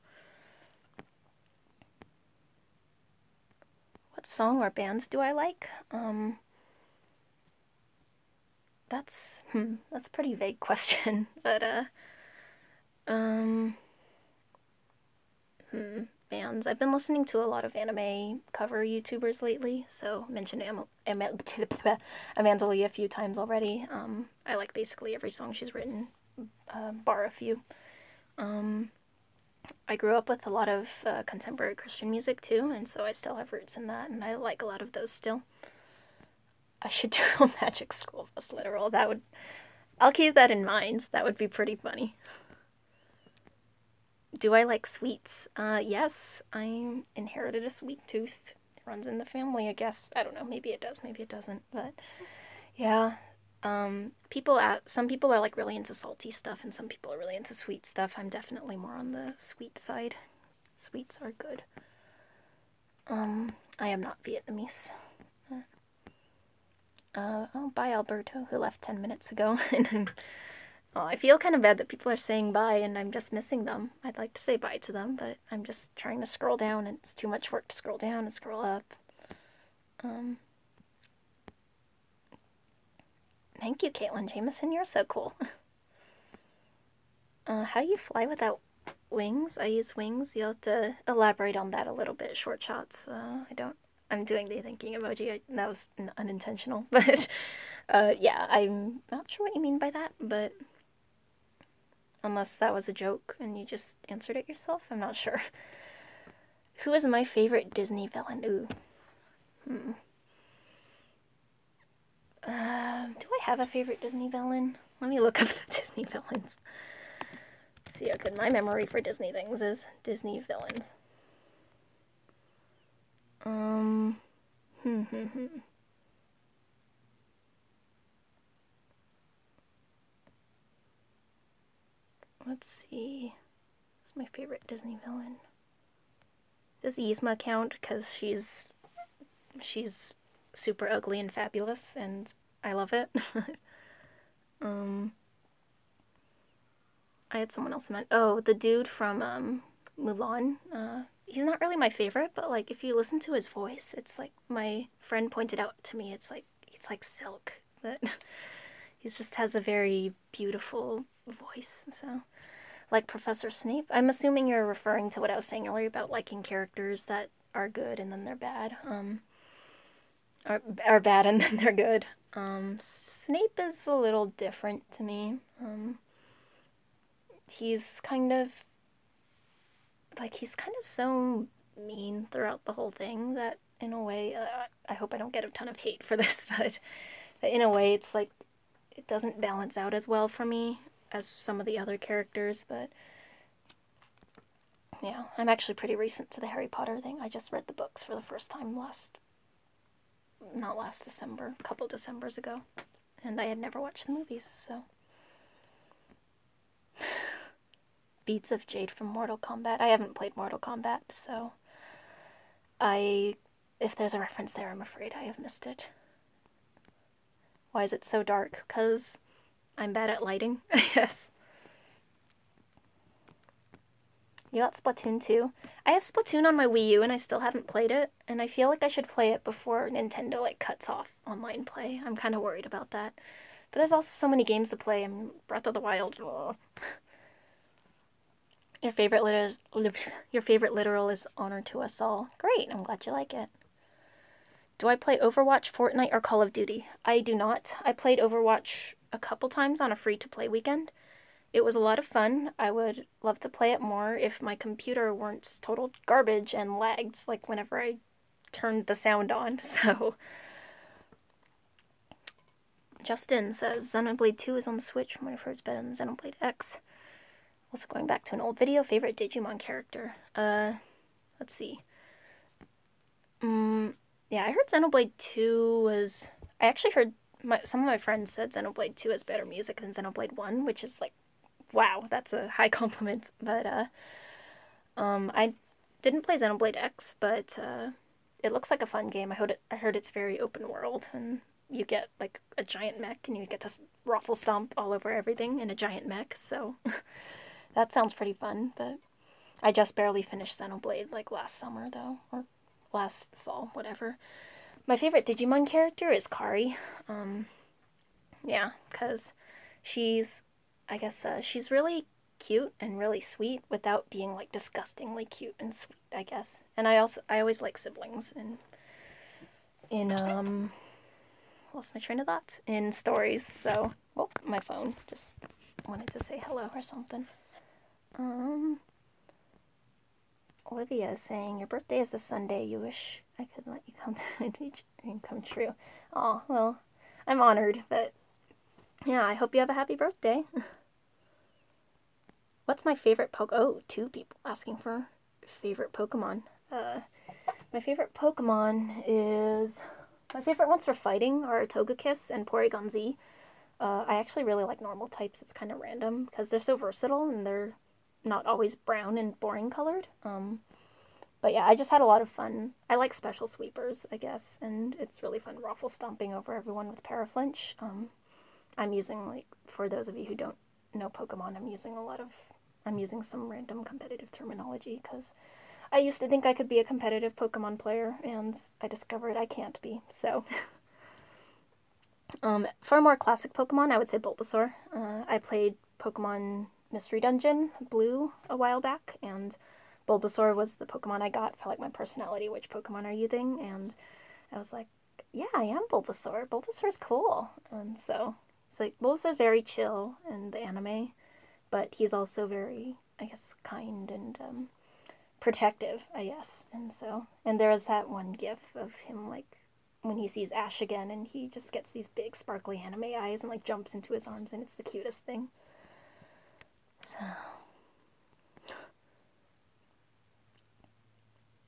What song or bands do I like? That's a pretty vague question, but bands. I've been listening to a lot of anime cover YouTubers lately, so mentioned Amanda Lee a few times already. I like basically every song she's written, bar a few. I grew up with a lot of contemporary Christian music too, and so I still have roots in that, and I like a lot of those still. I should do a Magic School Bus literal. That would... I'll keep that in mind. That would be pretty funny. Do I like sweets? Yes. I inherited a sweet tooth. It runs in the family, I guess. I don't know. Maybe it does. Maybe it doesn't. But, yeah. Some people are like really into salty stuff, and some people are really into sweet stuff. I'm definitely more on the sweet side. Sweets are good. I am not Vietnamese. Oh, bye Alberto, who left 10 minutes ago. Oh, I feel kind of bad that people are saying bye and I'm just missing them. I'd like to say bye to them, but I'm just trying to scroll down and it's too much work to scroll down and scroll up. Thank you, Caitlin Jameson. You're so cool. How do you fly without wings? I use wings. You'll have to elaborate on that a little bit. Short shots. I'm doing the thinking emoji. That was unintentional. But, yeah, I'm not sure what you mean by that, but unless that was a joke and you just answered it yourself, I'm not sure. Who is my favorite Disney villain? Ooh. Do I have a favorite Disney villain? Let me look up the Disney villains. See how good my memory for Disney things is. Disney villains. Let's see. What's my favorite Disney villain? Does Yzma count? Because she's super ugly and fabulous, and I love it. I had someone else in mind. Oh, the dude from Mulan. He's not really my favorite, but like if you listen to his voice, it's like my friend pointed out to me. It's like silk. That he just has a very beautiful voice. So like Professor Snape. I'm assuming you're referring to what I was saying earlier about liking characters that are good and then they're bad. Are bad and then they're good. Snape is a little different to me. He's kind of so mean throughout the whole thing that in a way, I hope I don't get a ton of hate for this, but in a way it's like it doesn't balance out as well for me as some of the other characters, but yeah, I'm actually pretty recent to the Harry Potter thing. I just read the books for the first time not last December, a couple Decembers ago, and I had never watched the movies, so. Beats of Jade from Mortal Kombat. I haven't played Mortal Kombat, so if there's a reference there, I'm afraid I have missed it. Why is it so dark? Because I'm bad at lighting, I guess. You got Splatoon 2? I have Splatoon on my Wii U and I still haven't played it, and I feel like I should play it before Nintendo like cuts off online play. I'm kind of worried about that. But there's also so many games to play, and Breath of the Wild. Ugh. Your favorite literal is Honor to Us All. Great, I'm glad you like it. Do I play Overwatch, Fortnite, or Call of Duty? I do not. I played Overwatch a couple times on a free-to-play weekend. It was a lot of fun. I would love to play it more if my computer weren't total garbage and lagged, like whenever I turned the sound on, so. Justin says, Xenoblade 2 is on the Switch. From what I've heard, it's better than Xenoblade X. Also going back to an old video, favorite Digimon character. Let's see. Yeah, I heard Xenoblade 2 was... I actually heard some of my friends said Xenoblade 2 has better music than Xenoblade 1, which is like, wow, that's a high compliment. But, I didn't play Xenoblade X, but, it looks like a fun game. I heard it's very open world, and you get, like, a giant mech, and you get to raffle stomp all over everything in a giant mech, so... That sounds pretty fun, but I just barely finished Xenoblade, like, last summer, though, or last fall, whatever. My favorite Digimon character is Kari. Yeah, because she's, I guess, she's really cute and really sweet without being, like, disgustingly cute and sweet, I guess. And I always like siblings lost my train of thought, in stories, so, oh, my phone just wanted to say hello or something. Olivia is saying, your birthday is this Sunday. You wish I could let you come to my dream come true. Oh, well, I'm honored, but yeah, I hope you have a happy birthday. What's my favorite Oh, 2 people asking for favorite Pokemon. My favorite Pokemon is... My favorite ones for fighting are Togekiss and Porygon Z. I actually really like normal types. It's kind of random, because they're so versatile, and they're not always brown and boring colored. But yeah, I just had a lot of fun. I like special sweepers, I guess, and it's really fun raffle stomping over everyone with Paraflinch. I'm using, like, for those of you who don't know Pokemon, I'm using some random competitive terminology, because I used to think I could be a competitive Pokemon player, and I discovered I can't be, so... For a more classic Pokemon, I would say Bulbasaur. I played Pokemon Mystery Dungeon Blue a while back, and Bulbasaur was the Pokemon I got for, like, my personality, which Pokemon are you thing, and I was like, yeah, I am Bulbasaur. Bulbasaur's cool. And so, it's like, Bulbasaur's very chill in the anime, but he's also very, I guess, kind and, protective, I guess. And there was that one gif of him, like, when he sees Ash again, and he just gets these big sparkly anime eyes and, like, jumps into his arms, and it's the cutest thing. So...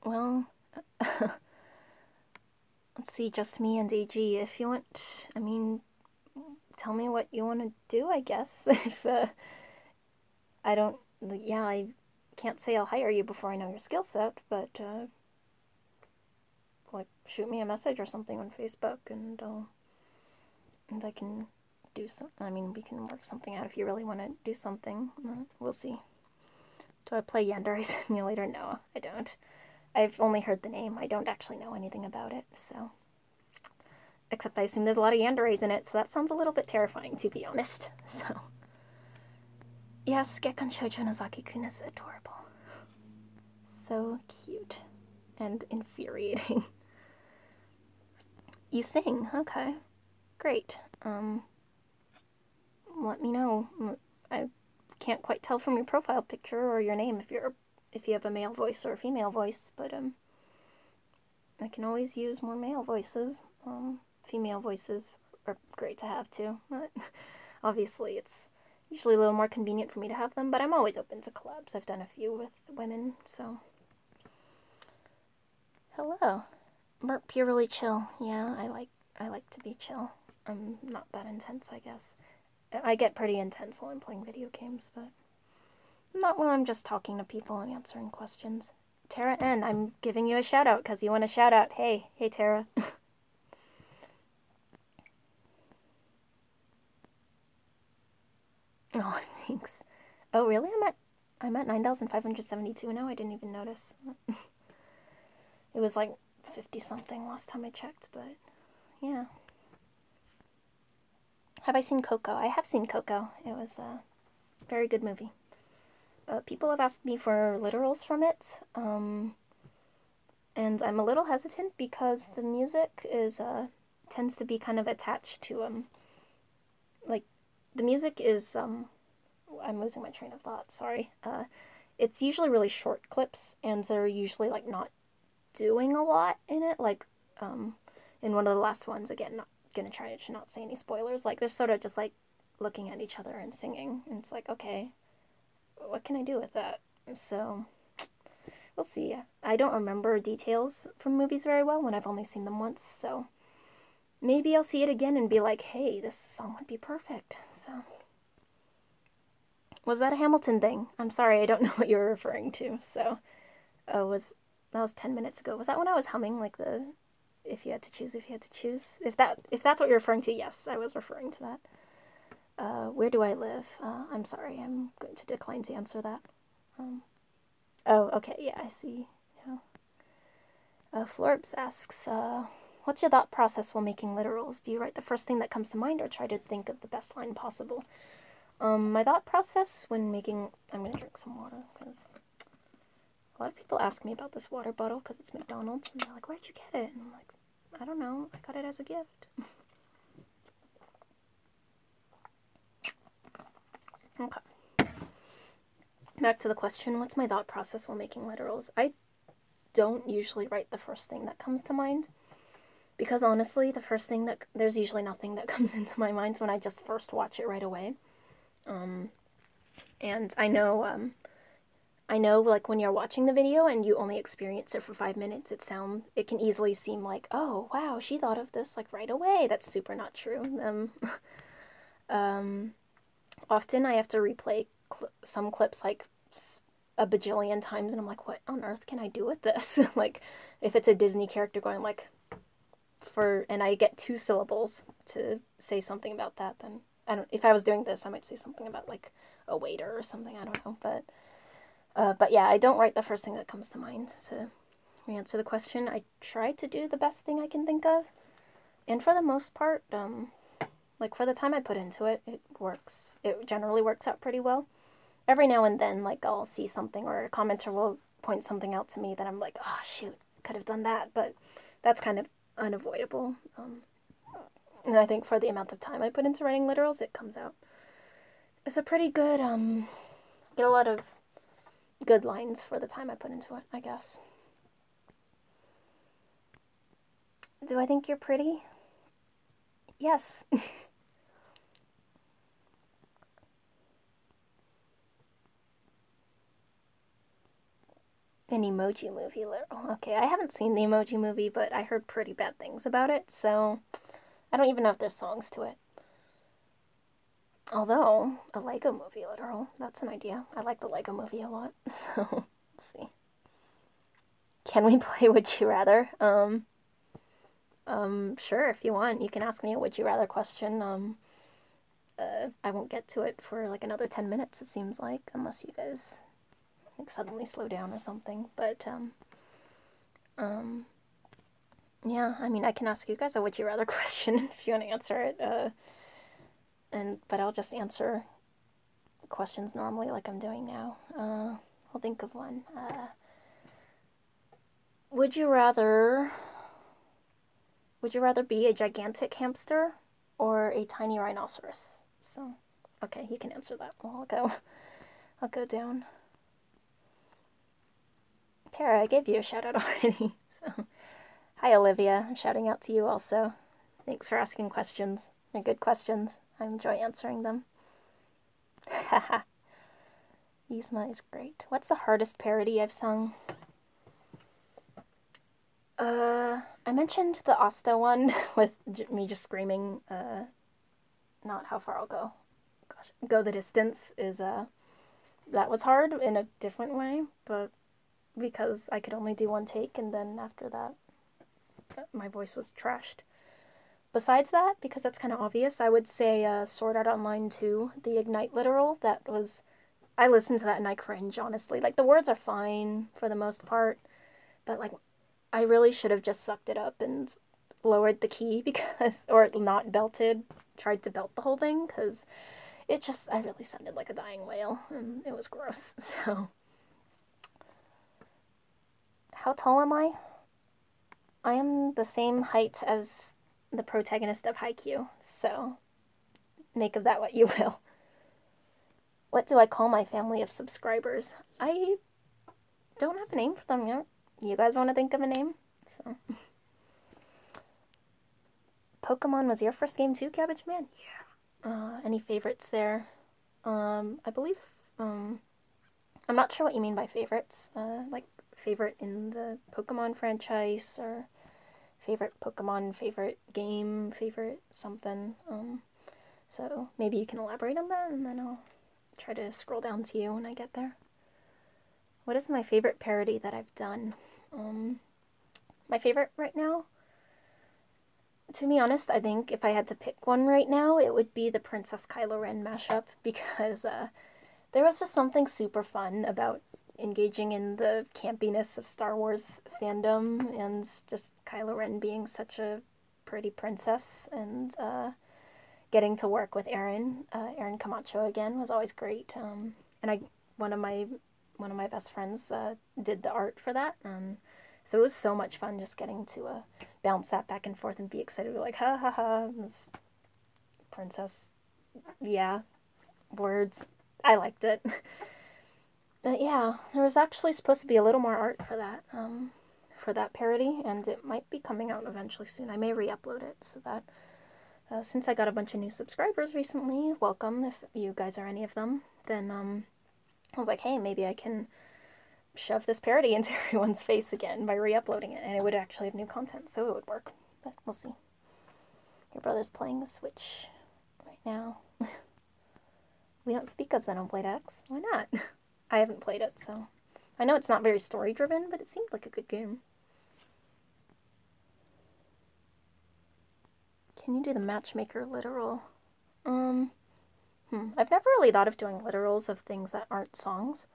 Well, let's see, just me and AG. If you want, I mean, tell me what you want to do, I guess. If, I don't, yeah, I can't say I'll hire you before I know your skill set, but, like, shoot me a message or something on Facebook, and I can do some. I mean, we can work something out if you really want to do something. We'll see. Do I play Yandere Simulator? No, I don't. I've only heard the name. I don't actually know anything about it, so. Except I assume there's a lot of yanderes in it, so that sounds a little bit terrifying, to be honest. So. Yes, Gekkan Shoujo Nozaki-kun is adorable. So cute. And infuriating. You sing? Okay. Great. Let me know. I can't quite tell from your profile picture or your name if you have a male voice or a female voice, but I can always use more male voices. Female voices are great to have too, but obviously it's usually a little more convenient for me to have them, but I'm always open to collabs. I've done a few with women, so. Hello. Merp, you're really chill. Yeah, I like to be chill. I'm not that intense, I guess. I get pretty intense while I'm playing video games, but not when I'm just talking to people and answering questions. Tara N, I'm giving you a shout out because you want a shout out. Hey Tara. Oh, thanks. Oh, really? I'm at 9,572 now. I didn't even notice. It was like 50 something last time I checked, but yeah. Have I seen Coco? I have seen Coco. It was a very good movie. People have asked me for literals from it, and I'm a little hesitant because the music is tends to be kind of attached to like the music is I'm losing my train of thought. Sorry. It's usually really short clips, and they're usually like not doing a lot in it. Like in one of the last ones, again, not gonna try to not say any spoilers. Like they're sort of just like looking at each other and singing, and it's like, okay, what can I do with that? So we'll see. I don't remember details from movies very well when I've only seen them once, so maybe I'll see it again and be like, hey, this song would be perfect. So was that a Hamilton thing? I'm sorry, I don't know what you're referring to. So that was 10 minutes ago. Was that when I was humming like the if you had to choose, if you had to choose? If that's what you're referring to, yes, I was referring to that. Where do I live? I'm sorry, I'm going to decline to answer that. Oh, okay, yeah, I see. Yeah. Florbs asks, what's your thought process while making literals? Do you write the first thing that comes to mind or try to think of the best line possible? My thought process when making... I'm going to drink some water, because a lot of people ask me about this water bottle, because it's McDonald's, and they're like, where'd you get it? And I'm like, I don't know, I got it as a gift. Okay. Back to the question, what's my thought process while making literals? I don't usually write the first thing that comes to mind. Because honestly, there's usually nothing that comes into my mind when I just first watch it right away. And I know like when you're watching the video and you only experience it for 5 minutes, it can easily seem like, oh, wow, she thought of this like right away. That's super not true. Often I have to replay some clips like a bajillion times, and I'm like, what on earth can I do with this? Like, if it's a Disney character going like, and I get 2 syllables to say something about that, then if I was doing this, I might say something about like a waiter or something, I don't know, but yeah, I don't write the first thing that comes to mind to answer the question. I try to do the best thing I can think of, and for the most part, like for the time I put into it, it works. It generally works out pretty well. Every now and then, like, I'll see something or a commenter will point something out to me that I'm like, oh, shoot, could have done that, but that's kind of unavoidable. And I think for the amount of time I put into writing literals, it comes out. It's a pretty good, get a lot of good lines for the time I put into it, I guess. Do I think you're pretty? Yes. An Emoji Movie literal. Okay, I haven't seen the Emoji Movie, but I heard pretty bad things about it, so I don't even know if there's songs to it. Although, a Lego Movie literal, that's an idea. I like the Lego Movie a lot, so we'll see. Can we play Would You Rather? Sure, if you want. You can ask me a Would You Rather question. I won't get to it for like another 10 minutes, it seems like, unless you guys like suddenly slow down or something. But yeah, I mean, I can ask you guys a would you rather question if you want to answer it. But I'll just answer questions normally like I'm doing now. I'll think of one. Would you rather be a gigantic hamster or a tiny rhinoceros? So, okay, you can answer that. Well, I'll go down. Tara, I gave you a shout out already. So, hi Olivia, I'm shouting out to you also. Thanks for asking questions. They're good questions. I enjoy answering them. Haha. Yzma is great. What's the hardest parody I've sung? I mentioned the Asta one with me just screaming, not how far I'll go. Gosh, go the distance is, that was hard in a different way, but because I could only do one take, and then after that, my voice was trashed. Besides that, because that's kind of obvious, I would say Sword Art Online 2, the Ignite literal, that was... I listened to that and I cringe, honestly. Like, the words are fine for the most part, but, like, I really should have just sucked it up and lowered the key because... or not belted, tried to belt the whole thing, because it just... I really sounded like a dying whale, and it was gross, so... How tall am I? I am the same height as the protagonist of Haikyuu, so make of that what you will. What do I call my family of subscribers? I don't have a name for them yet. You guys want to think of a name? So, Pokemon was your first game too, Cabbage Man? Yeah. Any favorites there? I believe, I'm not sure what you mean by favorites. Like, favorite in the Pokemon franchise, or favorite Pokemon, favorite game, favorite something. So maybe you can elaborate on that, and then I'll try to scroll down to you when I get there. What is my favorite parody that I've done? My favorite right now? To be honest, I think if I had to pick one right now, it would be the Princess Kylo Ren mashup, because there was just something super fun about engaging in the campiness of Star Wars fandom, and just Kylo Ren being such a pretty princess, and getting to work with Aaron Camacho again was always great. And one of my best friends did the art for that, so it was so much fun just getting to bounce that back and forth and be excited. We're like, ha ha ha, this princess, yeah, words. I liked it. But yeah, there was actually supposed to be a little more art for that parody, and it might be coming out eventually soon. I may re-upload it, so that since I got a bunch of new subscribers recently, welcome if you guys are any of them, then I was like, hey, maybe I can shove this parody into everyone's face again by re-uploading it, and it would actually have new content, so it would work, but we'll see. Your brother's playing the Switch right now. We don't speak of Xenoblade X. Why not? I haven't played it, so... I know it's not very story-driven, but it seemed like a good game. Can you do the matchmaker literal? I've never really thought of doing literals of things that aren't songs.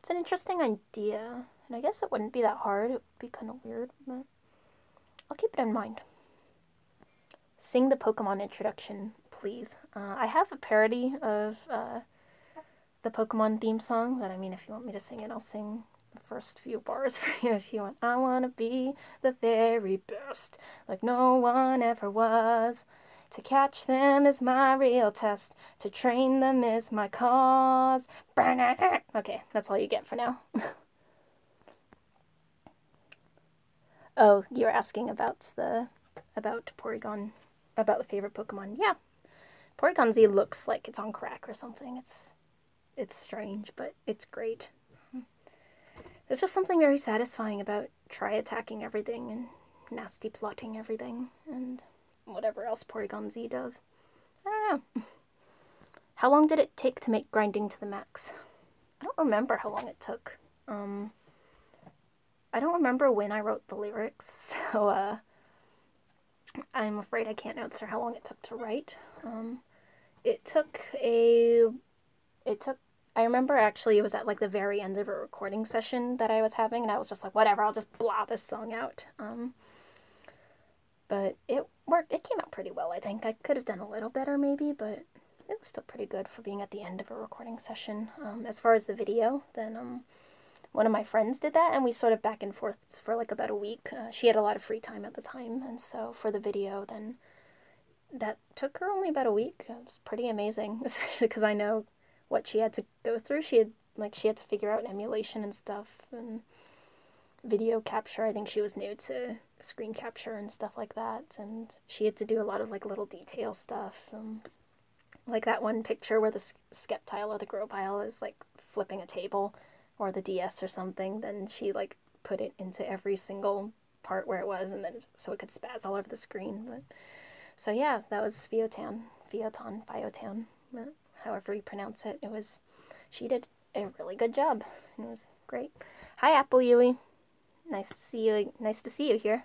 It's an interesting idea, and I guess it wouldn't be that hard. It would be kind of weird, but I'll keep it in mind. Sing the Pokemon introduction, please. I have a parody of the Pokemon theme song, but I mean, if you want me to sing it, I'll sing the first few bars for you if you want. I want to be the very best, like no one ever was. To catch them is my real test. To train them is my cause. Okay, that's all you get for now. Oh, you're asking about Porygon, about the favorite Pokemon. Yeah, Porygon Z looks like it's on crack or something. It's strange, but it's great. There's just something very satisfying about attacking everything and nasty plotting everything and whatever else Porygon Z does. I don't know. How long did it take to make Grinding to the Max? I don't remember how long it took. I don't remember when I wrote the lyrics, so I'm afraid I can't answer how long it took to write. it took I remember actually it was at like the very end of a recording session that I was having, and I was just like, whatever, I'll just blah this song out. But it worked. It came out pretty well, I think. I could have done a little better maybe, but it was still pretty good for being at the end of a recording session. As far as the video, then one of my friends did that, and we sort of back and forth for like about a week. She had a lot of free time at the time, and so for the video, then that took her only about a week. It was pretty amazing, especially because I know what she had to go through. She had to figure out emulation and stuff, and video capture. I think she was new to screen capture and stuff like that, and she had to do a lot of like little detail stuff. Like that one picture where the Skeptile or the Grovile is like flipping a table, or the DS or something, then she like put it into every single part where it was, and then so it could spaz all over the screen. But so yeah, that was Fiotan, however you pronounce it. She did a really good job. It was great. Hi, Apple Yui. Nice to see you. Nice to see you here.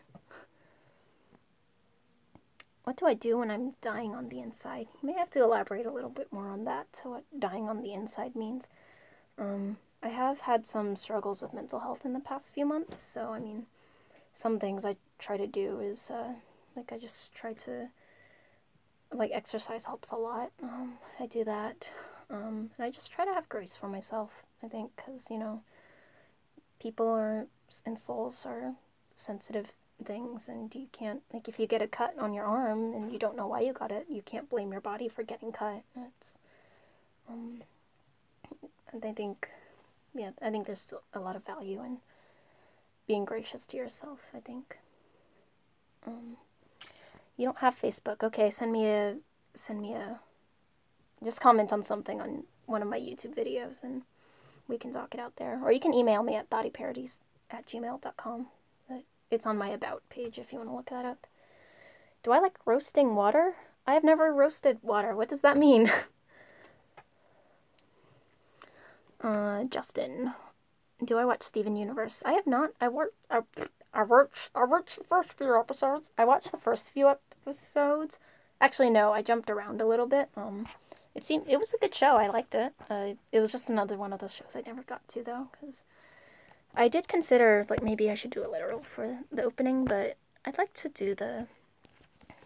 What do I do when I'm dying on the inside? You may have to elaborate a little bit more on that, what dying on the inside means. I have had some struggles with mental health in the past few months, so I mean, some things I try to do is, like, I just try to, like, exercise helps a lot. I do that, and I just try to have grace for myself, I think, because, you know, people and souls are sensitive things, and you can't, like, if you get a cut on your arm and you don't know why you got it, you can't blame your body for getting cut. It's, and I think there's still a lot of value in being gracious to yourself, I think. You don't have Facebook. Okay, send me a, just comment on something on one of my YouTube videos and we can talk it out there. Or you can email me at thoughtieparodies@gmail.com. It's on my About page if you want to look that up. Do I like roasting water? I have never roasted water. What does that mean? Justin. Do I watch Steven Universe? I have not. I watched the first few episodes. I watched the first few episodes. Actually, no, I jumped around a little bit. It was a good show. I liked it. It was just another one of those shows I never got to, though, because I did consider, like, maybe I should do a literal for the opening, but I'd like to do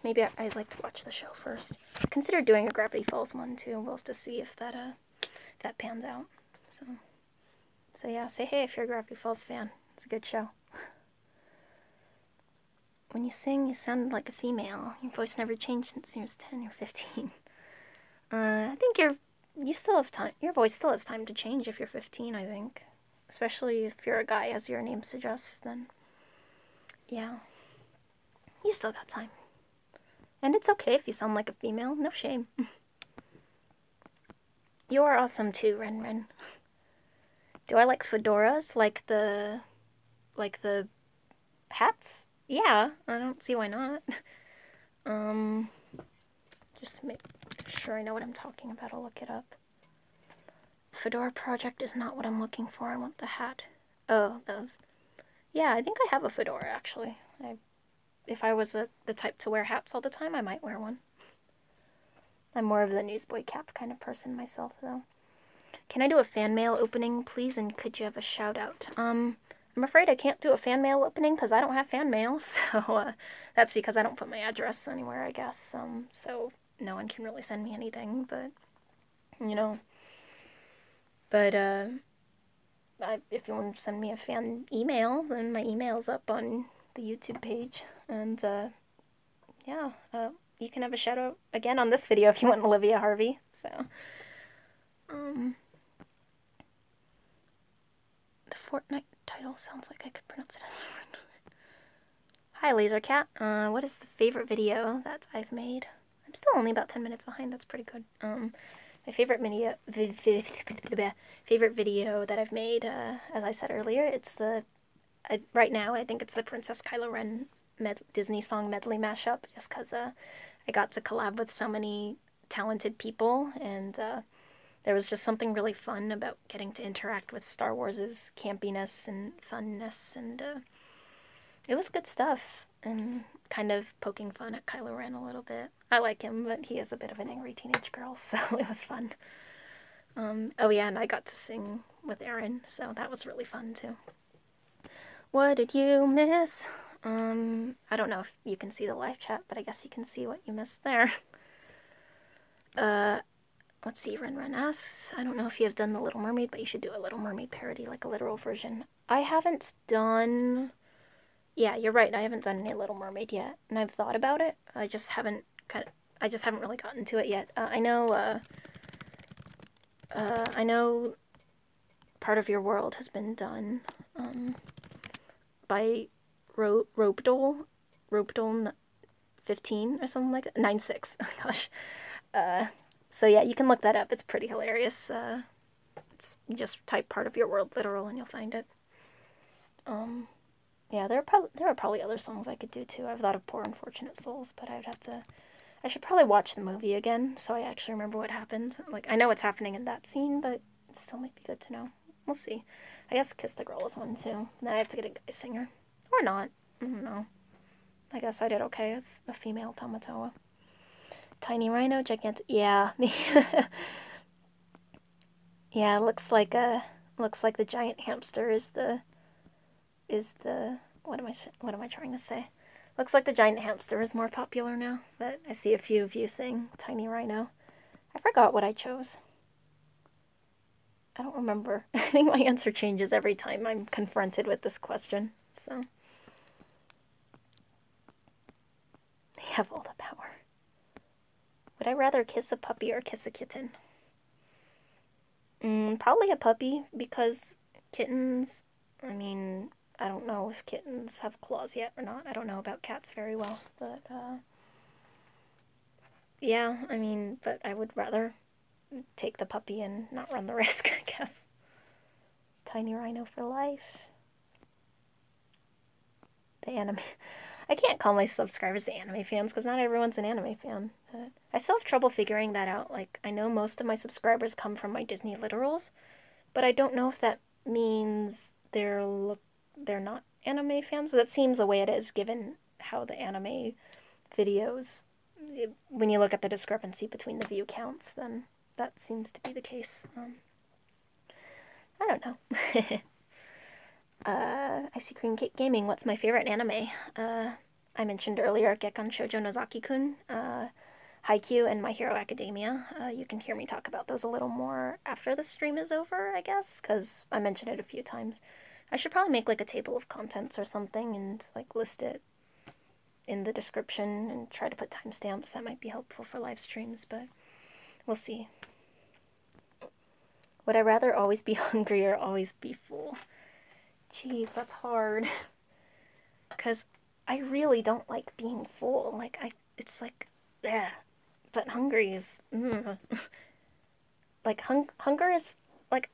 maybe I'd like to watch the show first. I considered doing a Gravity Falls one, too. We'll have to see if that pans out. So yeah, say hey if you're a Gravity Falls fan. It's a good show. When you sing, you sound like a female. Your voice never changed since you was 10 or 15. I think you still have time. Your voice still has time to change if you're 15, I think. Especially if you're a guy, as your name suggests, then yeah. You still got time. And it's okay if you sound like a female. No shame. You are awesome too, Ren. Do I like fedoras? Like the hats? Yeah, I don't see why not. Just make sure I know what I'm talking about. I'll look it up. Fedora project is not what I'm looking for. I want the hat. Oh, those. Yeah, I think I have a fedora, actually. If I was the type to wear hats all the time, I might wear one. I'm more of the newsboy cap kind of person myself, though. Can I do a fan mail opening, please? And could you have a shout out? I'm afraid I can't do a fan mail opening because I don't have fan mail, so that's because I don't put my address anywhere, I guess. So no one can really send me anything, but, you know. But if you want to send me a fan email, then my email's up on the YouTube page, and yeah, you can have a shout out again on this video if you want Olivia Harvey. So, the Fortnite title sounds like I could pronounce it as Hi, Lasercat. What is the favorite video that I've made? I'm still only about 10 minutes behind. That's pretty good. My favorite video that I've made, as I said earlier, it's right now I think it's the Princess Kylo Ren Disney song medley mashup, just because I got to collab with so many talented people, and there was just something really fun about getting to interact with Star Wars' campiness and funness, and it was good stuff. and kind of poking fun at Kylo Ren a little bit. I like him, but he is a bit of an angry teenage girl, so it was fun. Oh yeah, and I got to sing with Aaron, so that was really fun too. What did you miss? I don't know if you can see the live chat, but I guess you can see what you missed there. Let's see, Ren asks, I don't know if you have done The Little Mermaid, but you should do a Little Mermaid parody, like a literal version. I haven't done... Yeah, you're right, I haven't done any Little Mermaid yet, and I've thought about it. I just haven't really gotten to it yet. I know Part of Your World has been done, by Ropedoll 15 or something like that. 96. Oh gosh. So yeah, you can look that up. It's pretty hilarious. It's just type Part of Your World literal and you'll find it. Yeah, there are probably other songs I could do too. I've thought of Poor Unfortunate Souls, but I should probably watch the movie again so I actually remember what happened. Like, I know what's happening in that scene, but it still might be good to know. We'll see. I guess Kiss the Girl is one too. And then I have to get a guy singer. Or not. I don't know. I guess I did okay as a female Tamatoa. Tiny Rhino, gigantic. Yeah. Yeah, looks like the giant hamster is the what am I trying to say? Looks like the giant hamster is more popular now, but I see a few of you saying Tiny Rhino. I forgot what I chose. I don't remember. I think my answer changes every time I'm confronted with this question, so. They have all the power. Would I rather kiss a puppy or kiss a kitten? Probably a puppy, because kittens, I mean, I don't know if kittens have claws yet or not. I don't know about cats very well, but, yeah, I mean, but I would rather take the puppy and not run the risk, I guess. Tiny Rhino for life. The anime. I can't call my subscribers the anime fans because not everyone's an anime fan. I still have trouble figuring that out. Like, I know most of my subscribers come from my Disney literals, but I don't know if that means they're not anime fans. That seems the way it is, given how the anime videos, when you look at the discrepancy between the view counts, then that seems to be the case. I don't know. Icy Cream Cake Gaming, what's my favorite anime? I mentioned earlier Gekkan Shoujo Nozaki-kun, Haikyuu, and My Hero Academia. You can hear me talk about those a little more after the stream is over, I guess, because I mentioned it a few times. I should probably make like a table of contents or something and like list it in the description and try to put timestamps. That might be helpful for live streams, but we'll see. Would I rather always be hungry or always be full? Jeez, that's hard. Because I really don't like being full. Like, it's like, yeah. But hungry is, Like, hunger is, like,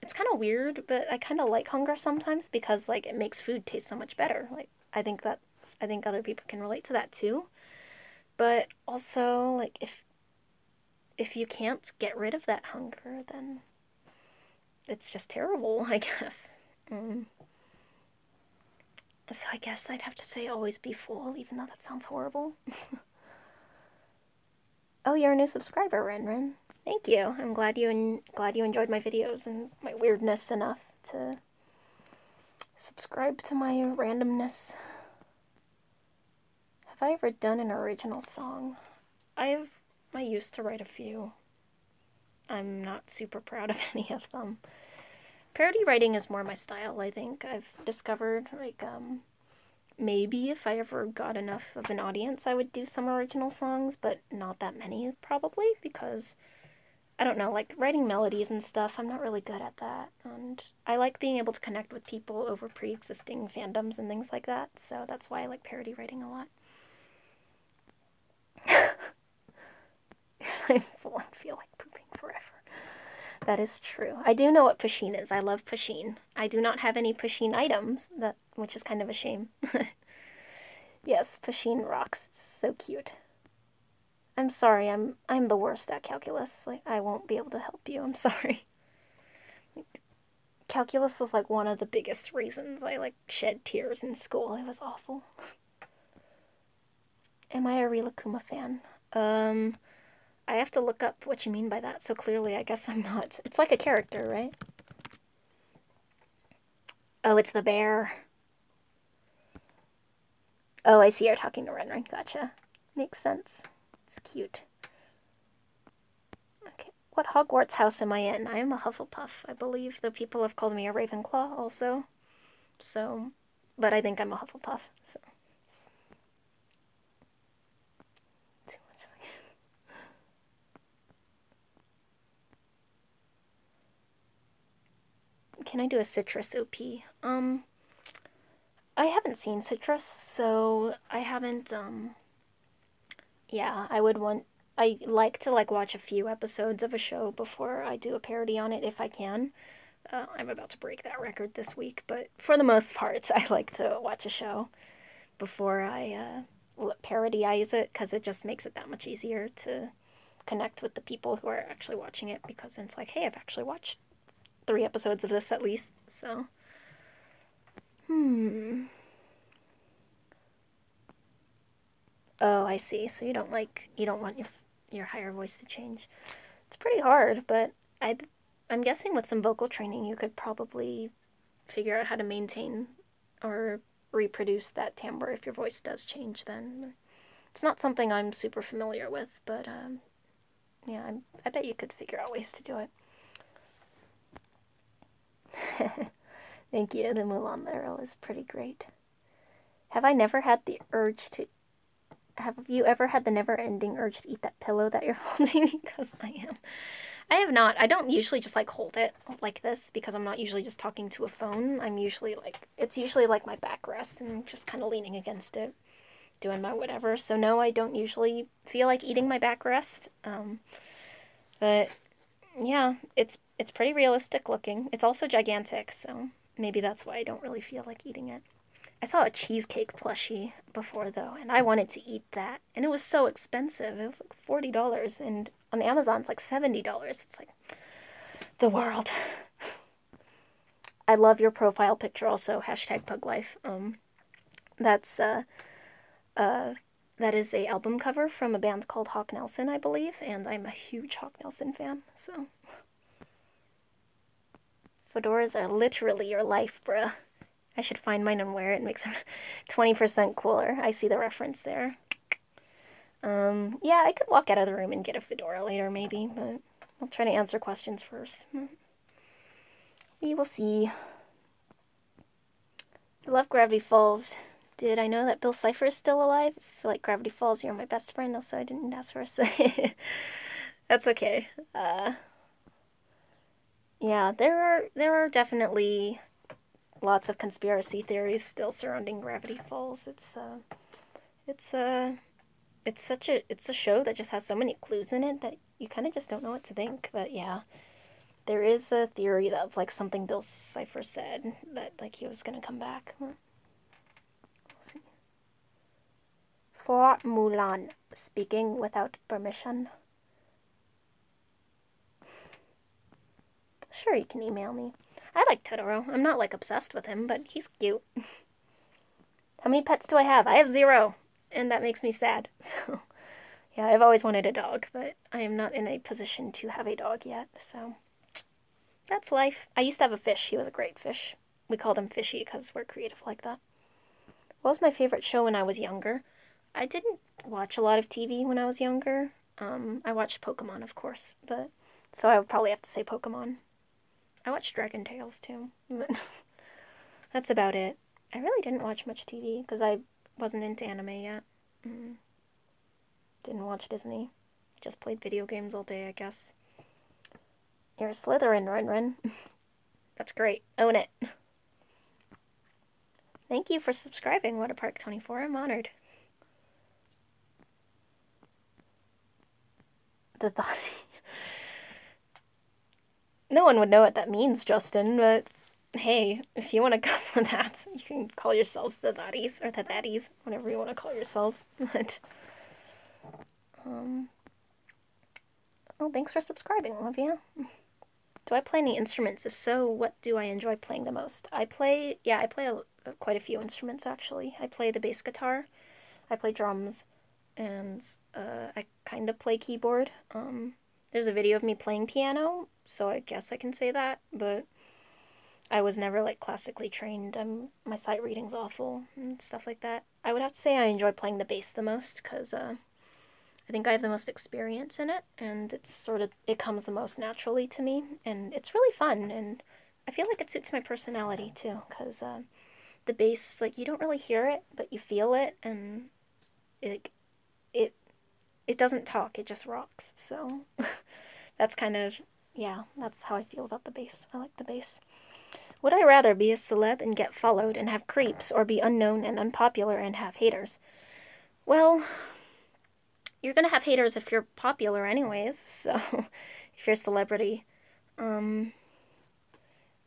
it's kind of weird, but I kind of like hunger sometimes because, like, it makes food taste so much better. Like, I think other people can relate to that too. But also, like, if you can't get rid of that hunger, then it's just terrible, I guess. So I guess I'd have to say always be full, even though that sounds horrible. Oh, you're a new subscriber, Ren. Thank you. I'm glad you enjoyed my videos and my weirdness enough to subscribe to my randomness. Have I ever done an original song? I used to write a few. I'm not super proud of any of them. Parody writing is more my style, I think. I've discovered, like, maybe if I ever got enough of an audience, I would do some original songs, but not that many, probably, because, I don't know, like, writing melodies and stuff, I'm not really good at that, and I like being able to connect with people over pre-existing fandoms and things like that, so that's why I like parody writing a lot. I'm full and feel like pooping forever. That is true. I do know what Pusheen is. I love Pusheen. I do not have any Pusheen items, which is kind of a shame. Yes, Pusheen rocks. It's so cute. I'm sorry, I'm the worst at calculus. Like, I won't be able to help you. I'm sorry. Calculus was like one of the biggest reasons I like shed tears in school. It was awful. Am I a Rilakuma fan? I have to look up what you mean by that, so clearly I guess I'm not. It's like a character, right? Oh, it's the bear. Oh, I see you're talking to Ren. Gotcha. Makes sense. It's cute. Okay. What Hogwarts house am I in? I am a Hufflepuff, I believe. Though people have called me a Ravenclaw also. So, but I think I'm a Hufflepuff, so. Too much. Can I do a citrus OP? I haven't seen Citrus, so I haven't, yeah, I like to, like, watch a few episodes of a show before I do a parody on it, if I can. I'm about to break that record this week, but for the most part, I like to watch a show before I, parodyize it, because it just makes it that much easier to connect with the people who are actually watching it, because then it's like, hey, I've actually watched 3 episodes of this at least, so. Oh, I see. So you don't want your higher voice to change. It's pretty hard, but I'm guessing with some vocal training you could probably figure out how to maintain or reproduce that timbre if your voice does change then. It's not something I'm super familiar with, but yeah, I bet you could figure out ways to do it. Thank you. The Mulan Laurel is pretty great. Have I never had the urge to... Have you ever had the never-ending urge to eat that pillow that you're holding? Because I am. I have not. I don't usually just, like, hold it like this because I'm not usually just talking to a phone. I'm usually, like... It's usually, like, my backrest and just kind of leaning against it, doing my whatever. So, no, I don't usually feel like eating my backrest. But, yeah, it's pretty realistic looking. It's also gigantic, so maybe that's why I don't really feel like eating it. I saw a cheesecake plushie before, though, and I wanted to eat that. And it was so expensive. It was like $40, and on Amazon it's like $70. It's like, the world. I love your profile picture also, #PugLife. That is a album cover from a band called Hawk Nelson, I believe, and I'm a huge Hawk Nelson fan, so. Fedoras are literally your life, bruh. I should find mine and wear it. It makes them 20% cooler. I see the reference there. Yeah, I could walk out of the room and get a fedora later, maybe, but I'll try to answer questions first. We will see. I love Gravity Falls. Did I know that Bill Cipher is still alive? I feel like Gravity Falls, you're my best friend, also I didn't ask for a say. That's okay. Yeah, there are definitely lots of conspiracy theories still surrounding Gravity Falls. It's a show that just has so many clues in it that you kind of just don't know what to think. But yeah, there is a theory that like something Bill Cipher said that like he was gonna come back. We'll see. For Mulan, speaking without permission. Sure, you can email me. I like Totoro. I'm not, like, obsessed with him, but he's cute. How many pets do I have? I have 0, and that makes me sad. So, yeah, I've always wanted a dog, but I am not in a position to have a dog yet, so that's life. I used to have a fish. He was a great fish. We called him Fishy because we're creative like that. What was my favorite show when I was younger? I didn't watch a lot of TV when I was younger. I watched Pokemon, of course, but so I would probably have to say Pokemon. I watched Dragon Tales, too. That's about it. I really didn't watch much TV, because I wasn't into anime yet. Didn't watch Disney. Just played video games all day, I guess. You're a Slytherin, Ren. That's great. Own it. Thank you for subscribing, Waterpark24. I'm honored. The thought... No one would know what that means, Justin, but hey, if you want to go for that, you can call yourselves the Thotties, or the Thatties, whatever you want to call yourselves. But, oh, thanks for subscribing, Olivia. Do I play any instruments? If so, what do I enjoy playing the most? I play quite a few instruments, actually. I play the bass guitar, I play drums, and I kind of play keyboard. There's a video of me playing piano, so I guess I can say that, but I was never, like, classically trained. My sight reading's awful and stuff like that. I would have to say I enjoy playing the bass the most, because I think I have the most experience in it, and it comes the most naturally to me, and it's really fun, and I feel like it suits my personality, too, because the bass, like, you don't really hear it, but you feel it, and it, it, it doesn't talk, it just rocks, so that's kind of, yeah, that's how I feel about the bass. I like the bass. Would I rather be a celeb and get followed and have creeps, or be unknown and unpopular and have haters? Well, you're gonna have haters if you're popular anyways, so if you're a celebrity.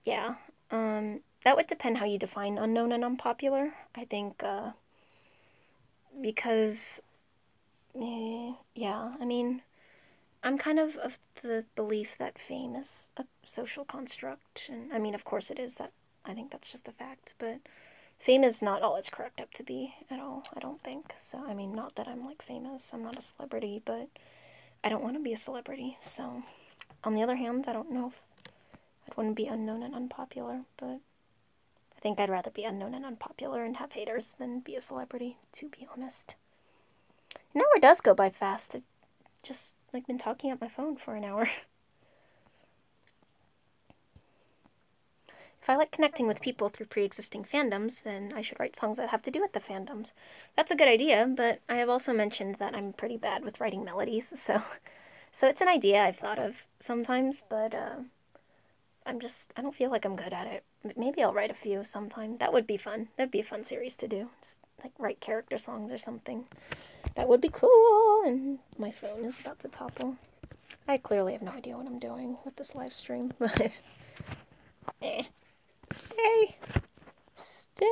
Yeah. That would depend how you define unknown and unpopular. I think, because, yeah, I mean, I'm kind of the belief that fame is a social construct, and I mean, of course it is. I think that's just a fact, but fame is not all it's cracked up to be at all, I don't think. So, I mean, not that I'm, like, famous, I'm not a celebrity, but I don't want to be a celebrity, so on the other hand, I don't know if I'd want to be unknown and unpopular, but I think I'd rather be unknown and unpopular and have haters than be a celebrity, to be honest. An hour does go by fast. I've just, like, been talking at my phone for an hour. If I like connecting with people through pre-existing fandoms, then I should write songs that have to do with the fandoms. That's a good idea, but I have also mentioned that I'm pretty bad with writing melodies, so it's an idea I've thought of sometimes, but I don't feel like I'm good at it. Maybe I'll write a few sometime. That would be fun. That'd be a fun series to do. Just, like, write character songs or something. That would be cool, and my phone is about to topple. I clearly have no idea what I'm doing with this live stream, but stay. Stay.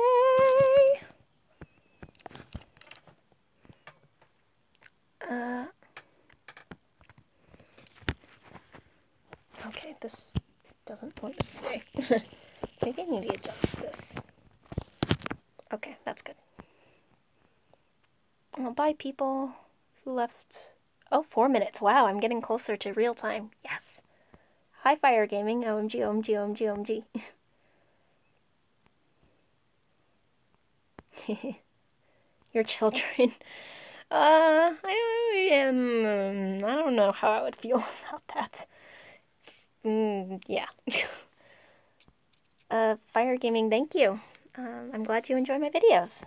Okay, this doesn't want to stay. Maybe I need to adjust this. Okay, that's good. Well, bye, people who left. Oh, 4 minutes. Wow, I'm getting closer to real time. Yes. Hi, Fire Gaming. OMG, OMG, OMG, OMG. Your children. I don't know how I would feel about that. Yeah. Fire Gaming, thank you. I'm glad you enjoy my videos.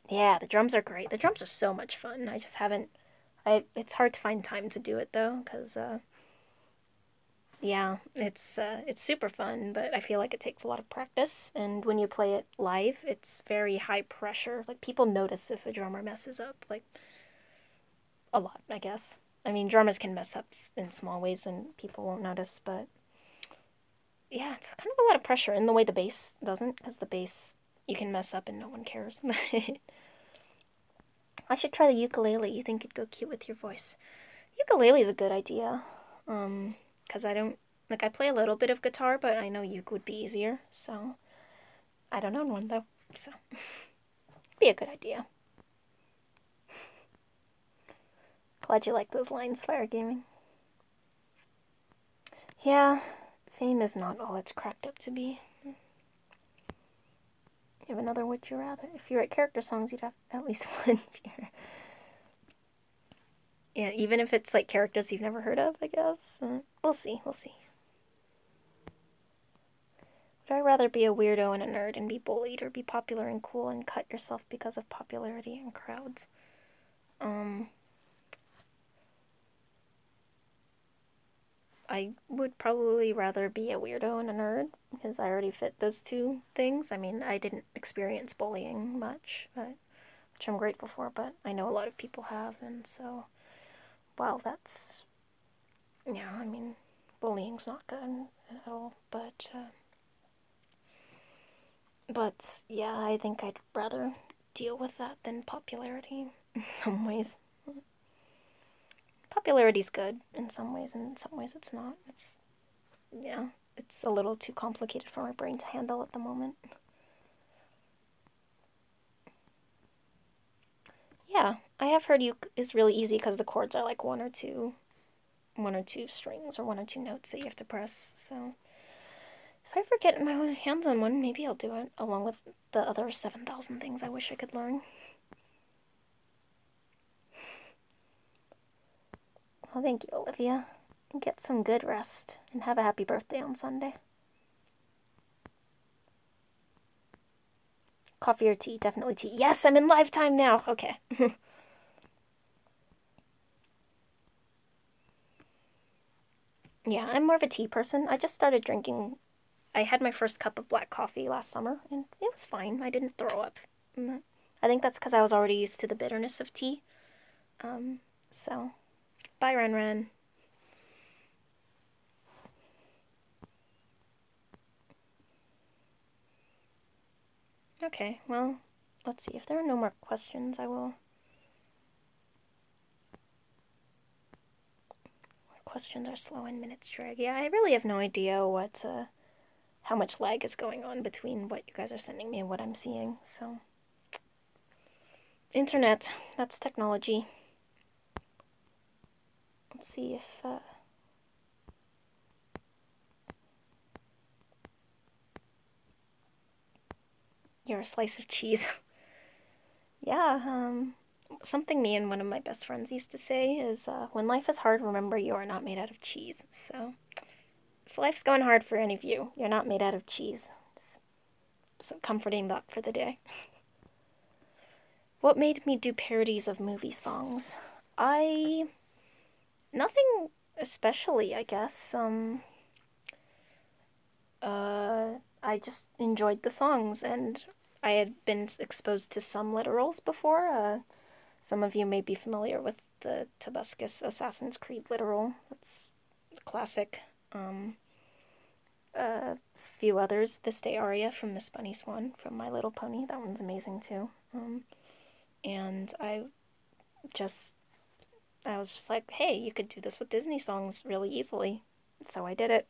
Yeah, the drums are great. The drums are so much fun. I just haven't... it's hard to find time to do it, though, because, yeah, it's super fun, but I feel like it takes a lot of practice, and when you play it live, it's very high pressure. Like, people notice if a drummer messes up, like, a lot, I guess. I mean, drummers can mess up in small ways and people won't notice, but yeah, it's kind of a lot of pressure in the way the bass doesn't, because the bass, you can mess up and no one cares. I should try the ukulele. You think it'd go cute with your voice? Ukulele is a good idea, because I don't, like, I play a little bit of guitar, but I know uke would be easier, so I don't own one, though, so be a good idea. Glad you like those lines, Fire Gaming. Yeah, fame is not all it's cracked up to be. You have another would you rather? If you write character songs, you'd have at least one. Yeah, even if it's, like, characters you've never heard of, I guess. We'll see, we'll see. Would I rather be a weirdo and a nerd and be bullied, or be popular and cool and cut yourself because of popularity and crowds? I would probably rather be a weirdo and a nerd, because I already fit those two things. I mean, I didn't experience bullying much, which I'm grateful for, but I know a lot of people have, and so, well, that's, yeah, I mean, bullying's not good at all, but yeah, I think I'd rather deal with that than popularity in some ways. Popularity's good in some ways, and in some ways it's not. Yeah, it's a little too complicated for my brain to handle at the moment. Yeah, I have heard uke is really easy because the chords are like one or two strings or one or two notes that you have to press. So if I ever get my hands on one, maybe I'll do it along with the other 7,000 things I wish I could learn. Well, thank you, Olivia. Get some good rest and have a happy birthday on Sunday. Coffee or tea? Definitely tea. Yes, I'm in live time now. Okay. Yeah, I'm more of a tea person. I just started drinking. I had my first cup of black coffee last summer, and it was fine. I didn't throw up. I think that's because I was already used to the bitterness of tea. So, bye, Ren Ren. Okay, well, let's see. If there are no more questions, I will... Questions are slow and minutes drag. Yeah, I really have no idea what, how much lag is going on between what you guys are sending me and what I'm seeing, so... Internet, that's technology. Let's see if, You're a slice of cheese. Yeah, something me and one of my best friends used to say is, when life is hard, remember you are not made out of cheese. So, if life's going hard for any of you, you're not made out of cheese. Some comforting thought for the day. What made me do parodies of movie songs? Nothing especially, I guess. I just enjoyed the songs, and I had been exposed to some literals before. Some of you may be familiar with the Tobuscus Assassin's Creed literal. That's classic. A few others. This Day Aria from Miss Bunny Swan from My Little Pony. That one's amazing too. And I was just like, hey, you could do this with Disney songs really easily. So I did it,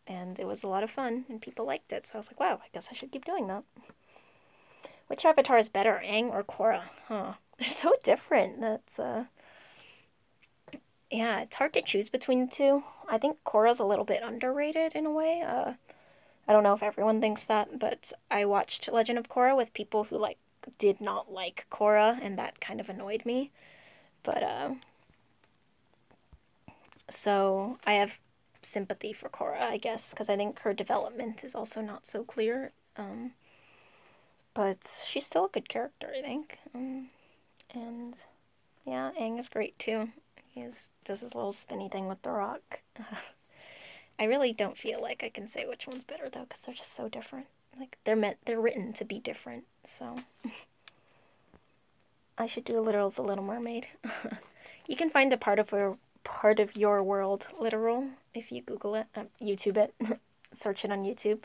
and it was a lot of fun, and people liked it. So I was like, wow, I guess I should keep doing that. Which avatar is better, Aang or Korra? Huh. They're so different. That's, yeah, it's hard to choose between the two. I think Korra's a little bit underrated in a way. I don't know if everyone thinks that, but I watched Legend of Korra with people who, like, did not like Korra, and that kind of annoyed me. But, so I have sympathy for Korra, I guess, because I think her development is also not so clear. But she's still a good character, I think. And yeah, Aang is great too. He does his little spinny thing with the rock. I really don't feel like I can say which one's better though, because they're just so different. Like they're written to be different. So I should do a literal of The Little Mermaid. You can find a part of your world literal if you Google it, YouTube it, search it on YouTube.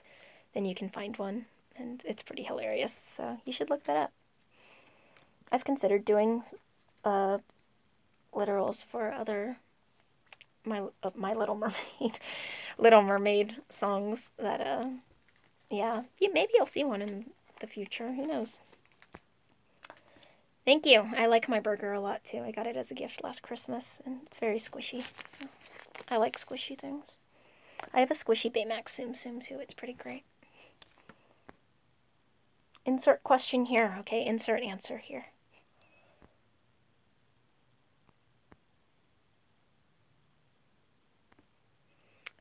Then you can find one, and it's pretty hilarious. So you should look that up. I've considered doing literals for other my Little Mermaid, Little Mermaid songs that yeah, maybe you'll see one in the future. Who knows? Thank you. I like my burger a lot too. I got it as a gift last Christmas, and it's very squishy. So I like squishy things. I have a squishy Baymax Tsum Tsum too. It's pretty great. Insert question here. Okay, insert answer here.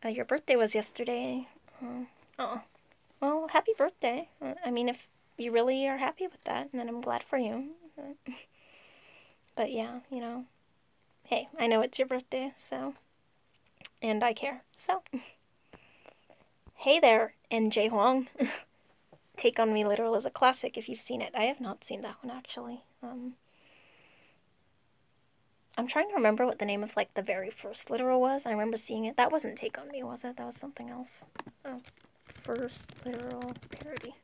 Your birthday was yesterday. Oh, well, happy birthday. I mean, if you really are happy with that, then I'm glad for you. But yeah, you know, hey, I know it's your birthday, so, and I care, so. Hey there, NJ Huang. Take on Me Literal is a classic if you've seen it. I have not seen that one, actually. I'm trying to remember what the name of, like, the very first literal was. I remember seeing it. That wasn't Take on Me, was it? That was something else. Oh, first literal parody.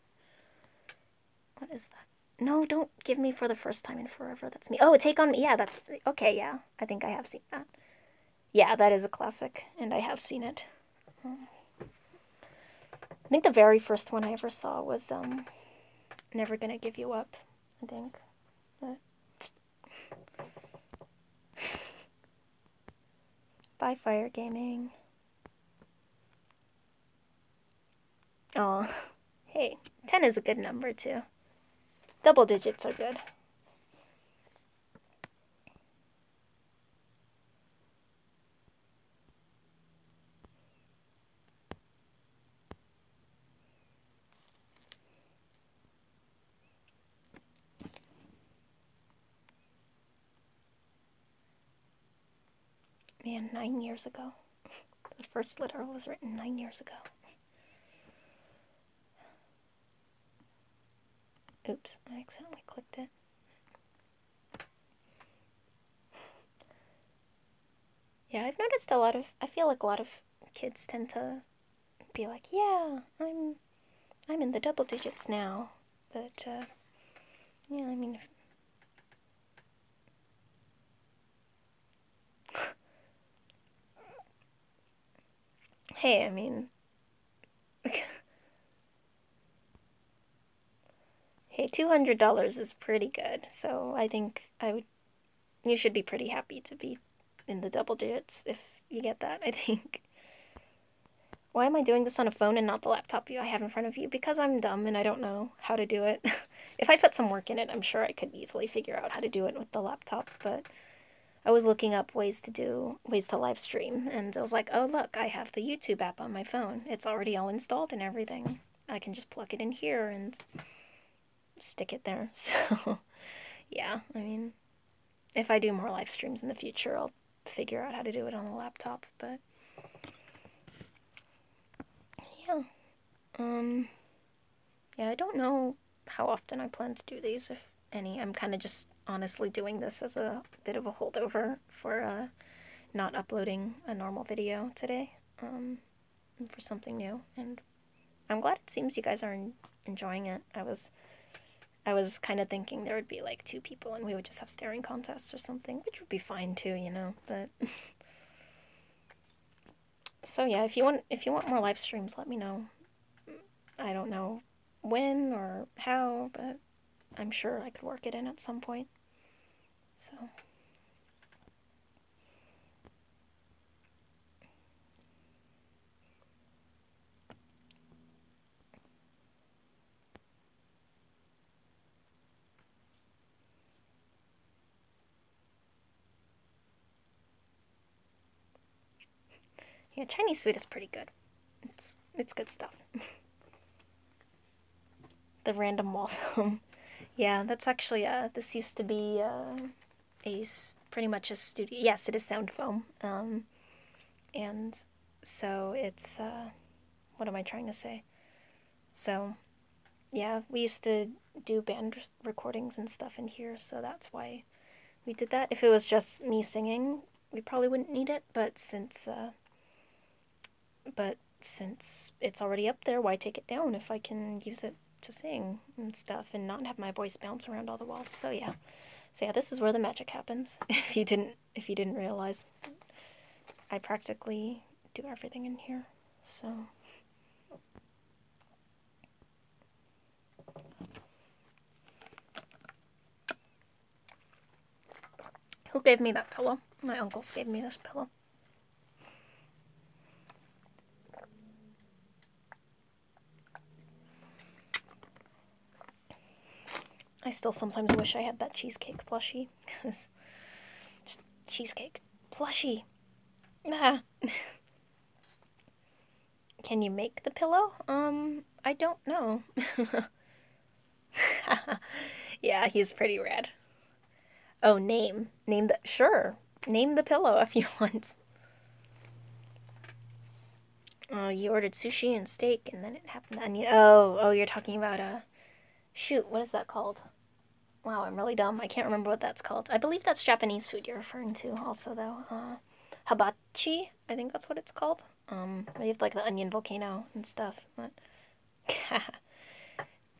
What is that? No, don't give me For the First Time in Forever. That's me. Oh, Take on Me. Yeah, that's... Okay, yeah. I think I have seen that. Yeah, that is a classic, and I have seen it. I think the very first one I ever saw was, Never Gonna Give You Up, I think. Bye, Fire Gaming. Oh, hey, 10 is a good number, too. Double digits are good. Man, 9 years ago. The first letter was written 9 years ago. Oops, I accidentally clicked it. Yeah, I've noticed I feel like a lot of kids tend to be like, yeah, I'm in the double digits now. But, yeah, I mean, hey, I mean, hey, $200 is pretty good, so I think you should be pretty happy to be in the double digits if you get that, I think. Why am I doing this on a phone and not the laptop view I have in front of you? Because I'm dumb and I don't know how to do it. If I put some work in it, I'm sure I could easily figure out how to do it with the laptop, but I was looking up ways to live stream, and I was like, oh look, I have the YouTube app on my phone. It's already all installed and everything. I can just plug it in here and stick it there. So, yeah, I mean, if I do more live streams in the future, I'll figure out how to do it on the laptop, but yeah. Yeah, I don't know how often I plan to do these, if any. I'm kind of just honestly doing this as a bit of a holdover for not uploading a normal video today, for something new, and I'm glad it seems you guys are enjoying it. I was kind of thinking there would be like 2 people and we would just have staring contests or something, which would be fine too, you know, but so yeah, if you want more live streams, let me know. I don't know when or how, but I'm sure I could work it in at some point. So yeah, Chinese food is pretty good. It's good stuff. The random wall film. Yeah, that's actually this used to be pretty much a studio. Yes, it is sound foam. And so it's what am I trying to say? So yeah, we used to do band recordings and stuff in here, so that's why we did that. If it was just me singing, we probably wouldn't need it, but since it's already up there, why take it down if I can use it to sing and stuff and not have my voice bounce around all the walls? So yeah. So yeah, this is where the magic happens. If you didn't realize, I practically do everything in here. So who gave me that pillow? My uncles gave me this pillow. I still sometimes wish I had that cheesecake plushie. Just cheesecake plushie. Ah. Can you make the pillow? I don't know. Yeah, he's pretty rad. Oh, name the sure. Name the pillow if you want. Oh, you ordered sushi and steak, and then it happened. And oh, you're talking about shoot, what is that called? Wow, I'm really dumb. I can't remember what that's called. I believe that's Japanese food you're referring to, also though. Hibachi, I think that's what it's called. We have like the onion volcano and stuff. But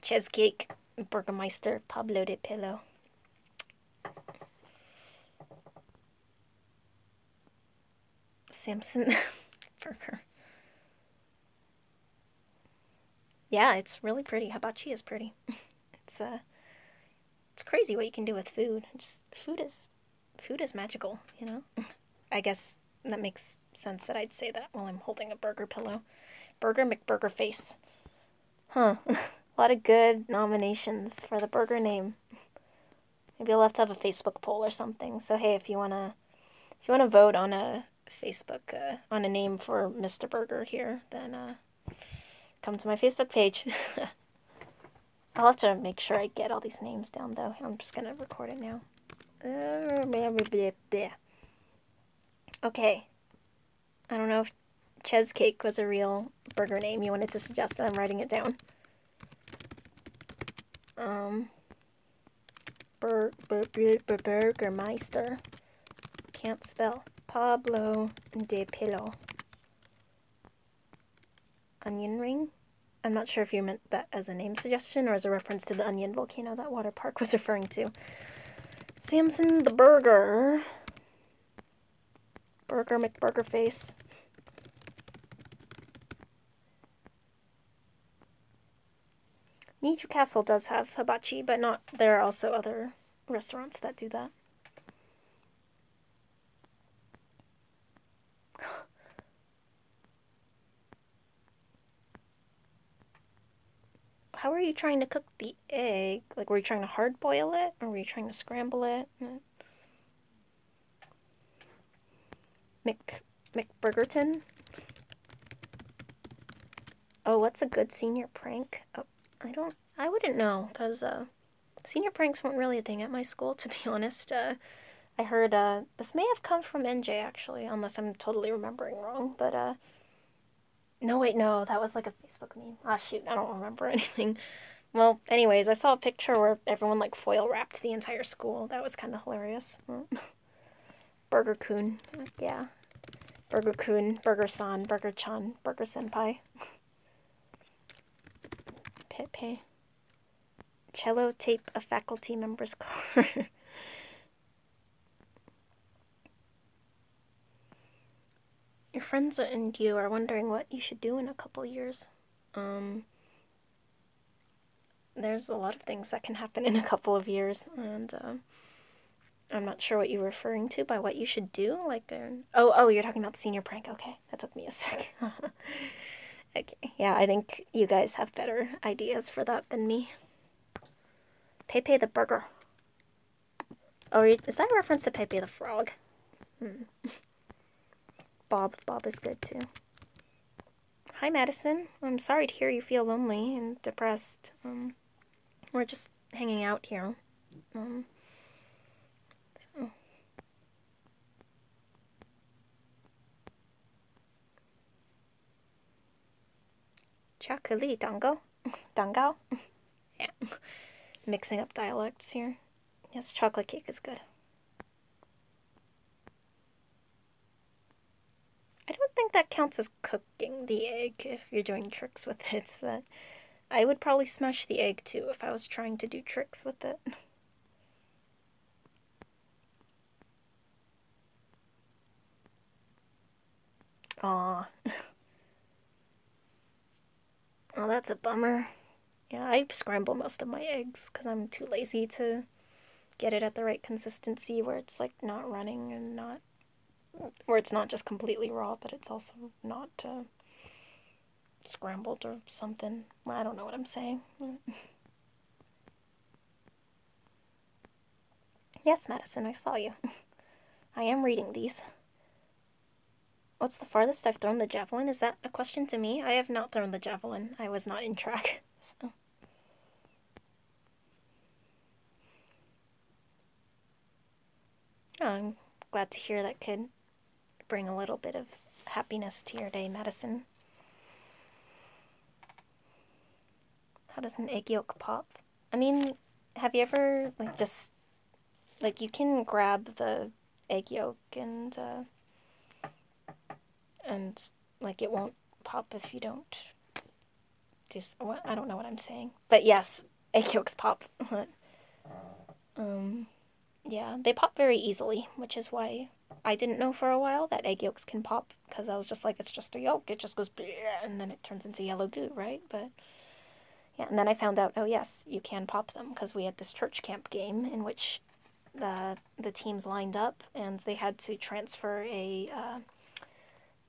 cheesecake, Burgermeister, Pablo de Pillow. Samson burger. Yeah, it's really pretty. Hibachi is pretty. It's It's crazy what you can do with food. Just food is magical, you know? I guess that makes sense that I'd say that while I'm holding a burger pillow. Burger McBurger face. Huh. A lot of good nominations for the burger name. Maybe I'll have to have a Facebook poll or something. So hey, if you wanna vote on a Facebook on a name for Mr. Burger here, then come to my Facebook page. I'll have to make sure I get all these names down though. I'm just gonna record it now. Okay. I don't know if Cheesecake was a real burger name you wanted to suggest, but I'm writing it down. Burgermeister. Can't spell. Pablo de Pillo. Onion ring? I'm not sure if you meant that as a name suggestion or as a reference to the onion volcano that water park was referring to. Samson the Burger. Burger McBurger face. Niju Castle does have hibachi, but not. There are also other restaurants that do that. How are you trying to cook the egg? Like, were you trying to hard boil it, or were you trying to scramble it? McBurgerton? Oh, what's a good senior prank? Oh, I wouldn't know, because senior pranks weren't really a thing at my school, to be honest. I heard, this may have come from NJ, actually, unless I'm totally remembering wrong, but, no, wait, no, that was like a Facebook meme. Ah, shoot, I don't remember anything. Well, anyways, I saw a picture where everyone, like, foil wrapped the entire school. That was kind of hilarious. Burger Kun, yeah. Burger Kun, Burger San, Burger Chan, Burger Senpai. Pepe. Cello tape a faculty member's car. Your friends and you are wondering what you should do in a couple years. There's a lot of things that can happen in a couple of years, and I'm not sure what you're referring to by what you should do. Like, oh, you're talking about the senior prank. Okay, that took me a sec. Okay, yeah, I think you guys have better ideas for that than me. Pepe the Burger. Oh, is that a reference to Pepe the Frog? Bob is good too. Hi, Madison. I'm sorry to hear you feel lonely and depressed. We're just hanging out here. So. Chocolate dango? Dangao? Yeah. Mixing up dialects here. Yes, chocolate cake is good. I don't think that counts as cooking the egg if you're doing tricks with it, but I would probably smash the egg too if I was trying to do tricks with it. Aw. Oh, that's a bummer. Yeah, I scramble most of my eggs because I'm too lazy to get it at the right consistency where it's like not running and not, where it's not just completely raw, but it's also not scrambled or something. I don't know what I'm saying. Yes, Madison, I saw you. I am reading these. What's the farthest I've thrown the javelin? Is that a question to me? I have not thrown the javelin. I was not in track, so. Oh, I'm glad to hear that could bring a little bit of happiness to your day, Madison. How does an egg yolk pop? I mean, have you ever, like, just, like, you can grab the egg yolk and like, it won't pop if you don't do, I don't know what I'm saying. But yes, egg yolks pop. Yeah, they pop very easily, which is why I didn't know for a while that egg yolks can pop, because I was just like, it's just a yolk, it just goes bleh, and then it turns into yellow goo, right? But Yeah, and then I found out, oh yes, you can pop them, because we had this church camp game in which the teams lined up, and they had to transfer a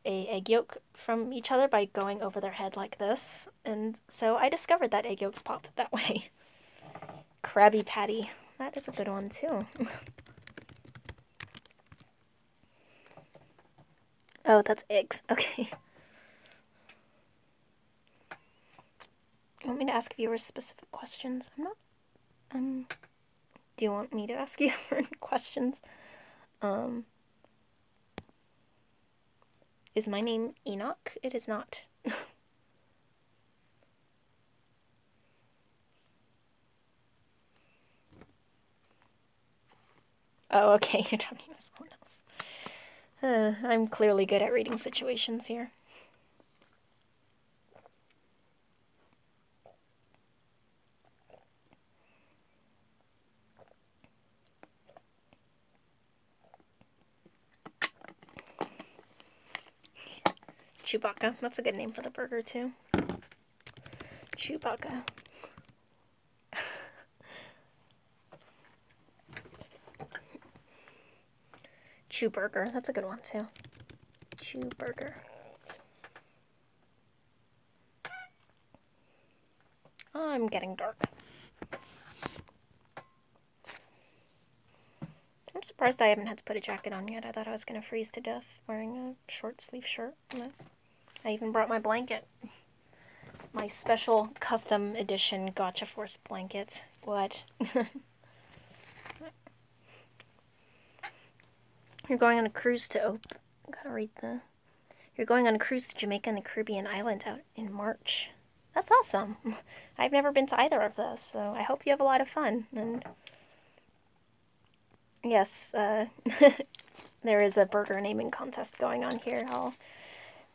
egg yolk from each other by going over their head like this, and so I discovered that egg yolks pop that way. Krabby Patty. That is a good one, too. Oh, that's eggs. Okay. You want me to ask viewers specific questions? I'm not... do you want me to ask you certain questions? Is my name Enoch? It is not. Oh, okay, you're talking to someone else. I'm clearly good at reading situations here. Chewbacca. That's a good name for the burger, too. Chewbacca. Chew burger. That's a good one, too. Chew burger. Oh, I'm getting dark. I'm surprised I haven't had to put a jacket on yet. I thought I was going to freeze to death wearing a short sleeve shirt. I even brought my blanket. It's my special custom edition Gotcha Force blanket. What? You're going on a cruise to gotta read the... You're going on a cruise to Jamaica and the Caribbean island out in March. That's awesome. I've never been to either of those, so I hope you have a lot of fun. And yes, there is a burger naming contest going on here. I'll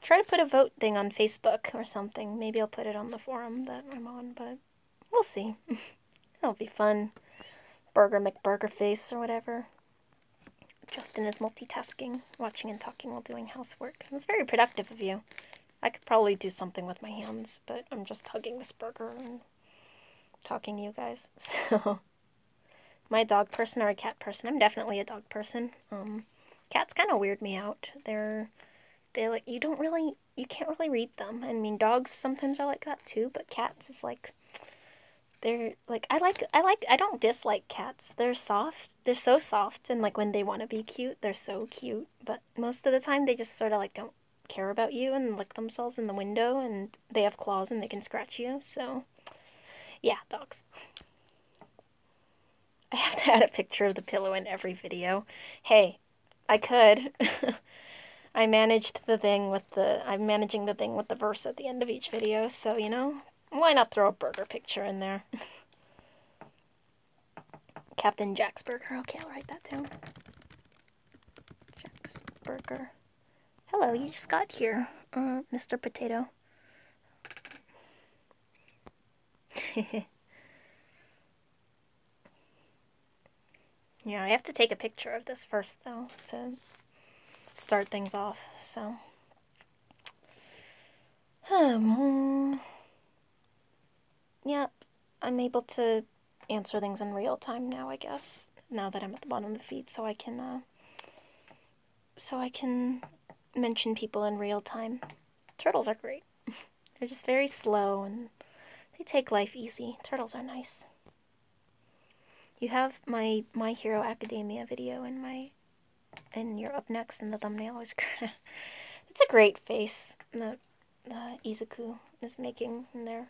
try to put a vote thing on Facebook or something. Maybe I'll put it on the forum that I'm on, but we'll see. It'll be fun. Burger McBurgerface or whatever. Justin is multitasking, watching and talking while doing housework. It's very productive of you. I could probably do something with my hands, but I'm just hugging this burger and talking to you guys. So, am I a dog person or a cat person? I'm definitely a dog person. Cats kind of weird me out. They like, you can't really read them. I mean, dogs sometimes are like that too, but cats is like, they're like, I don't dislike cats. They're soft. They're so soft, and like when they want to be cute, they're so cute. But most of the time, they just sort of like don't care about you and lick themselves in the window, and they have claws and they can scratch you. So, yeah, dogs. I have to add a picture of the pillow in every video. Hey, I could. I'm managing the thing with the verse at the end of each video, so, you know, why not throw a burger picture in there? Captain Jack's Burger. Okay, I'll write that down. Jack's Burger. Hello, you just got here, Mr. Potato. Yeah, I have to take a picture of this first, though, to start things off, so... Yeah, I'm able to answer things in real time now, I guess, now that I'm at the bottom of the feed, so I can mention people in real time. Turtles are great. They're just very slow, and they take life easy. Turtles are nice. You have my My Hero Academia video and you're up next, and the thumbnail is it's a great face that Izuku is making in there.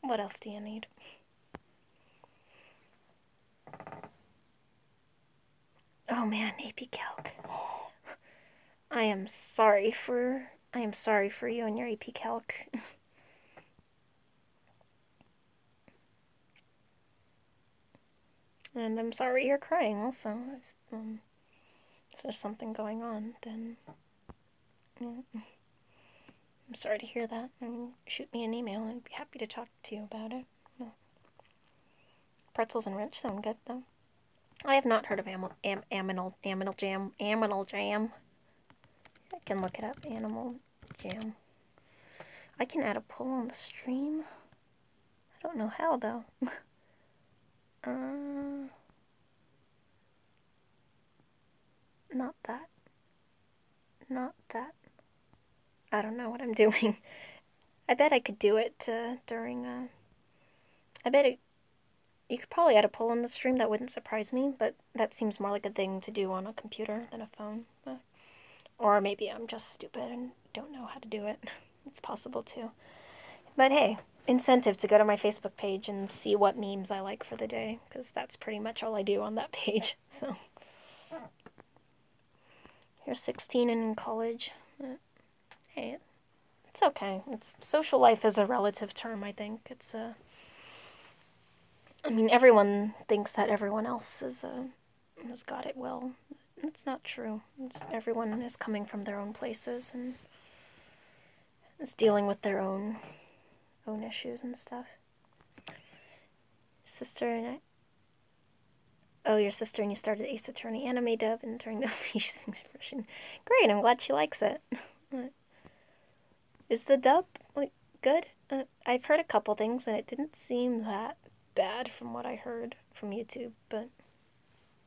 What else do you need? Oh man, AP Calc. I am sorry for you and your AP Calc. And I'm sorry you're crying also. If there's something going on, then yeah. I'm sorry to hear that. Shoot me an email and I'd be happy to talk to you about it. Pretzels and ranch sound good, though. I have not heard of aminal jam. I can look it up. Animal jam. I can add a poll on the stream. don't know how, though. Not that. Not that. I don't know what I'm doing. I bet I could do it during, I bet you could probably add a poll in the stream, that wouldn't surprise me, but that seems more like a thing to do on a computer than a phone. Or maybe I'm just stupid and don't know how to do it. It's possible too. But hey, incentive to go to my Facebook page and see what memes I like for the day, because that's pretty much all I do on that page, so. You're 16 and in college. Hey, it's okay. Social life is a relative term, I think. I mean, everyone thinks that everyone else has got it well. It's not true. Everyone is coming from their own places and is dealing with their own issues and stuff. Sister and I... Oh, your sister and you started Ace Attorney anime dub and during the Asian version. Great, I'm glad she likes it. Is the dub, like, good? I've heard a couple things and it didn't seem that bad from what I heard from YouTube, but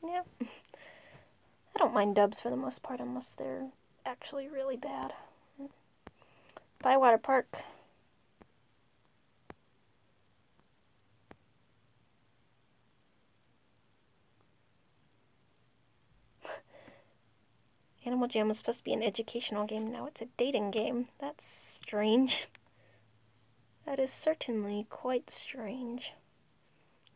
yeah. I don't mind dubs for the most part unless they're actually really bad. Bye, Water Park. Animal Jam was supposed to be an educational game, now it's a dating game. That's strange. That is certainly quite strange.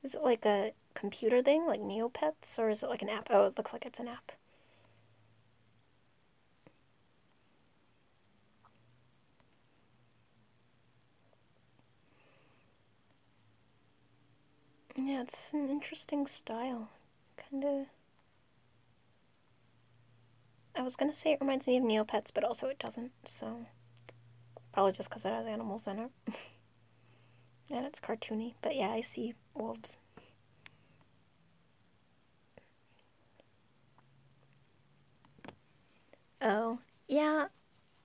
Is it like a computer thing, like Neopets, or is it like an app? Oh, it looks like it's an app. Yeah, it's an interesting style. Kinda... I was gonna say it reminds me of Neopets, but also it doesn't, so... Probably just because it has animals in it. And it's cartoony, but yeah, I see wolves. Oh, yeah,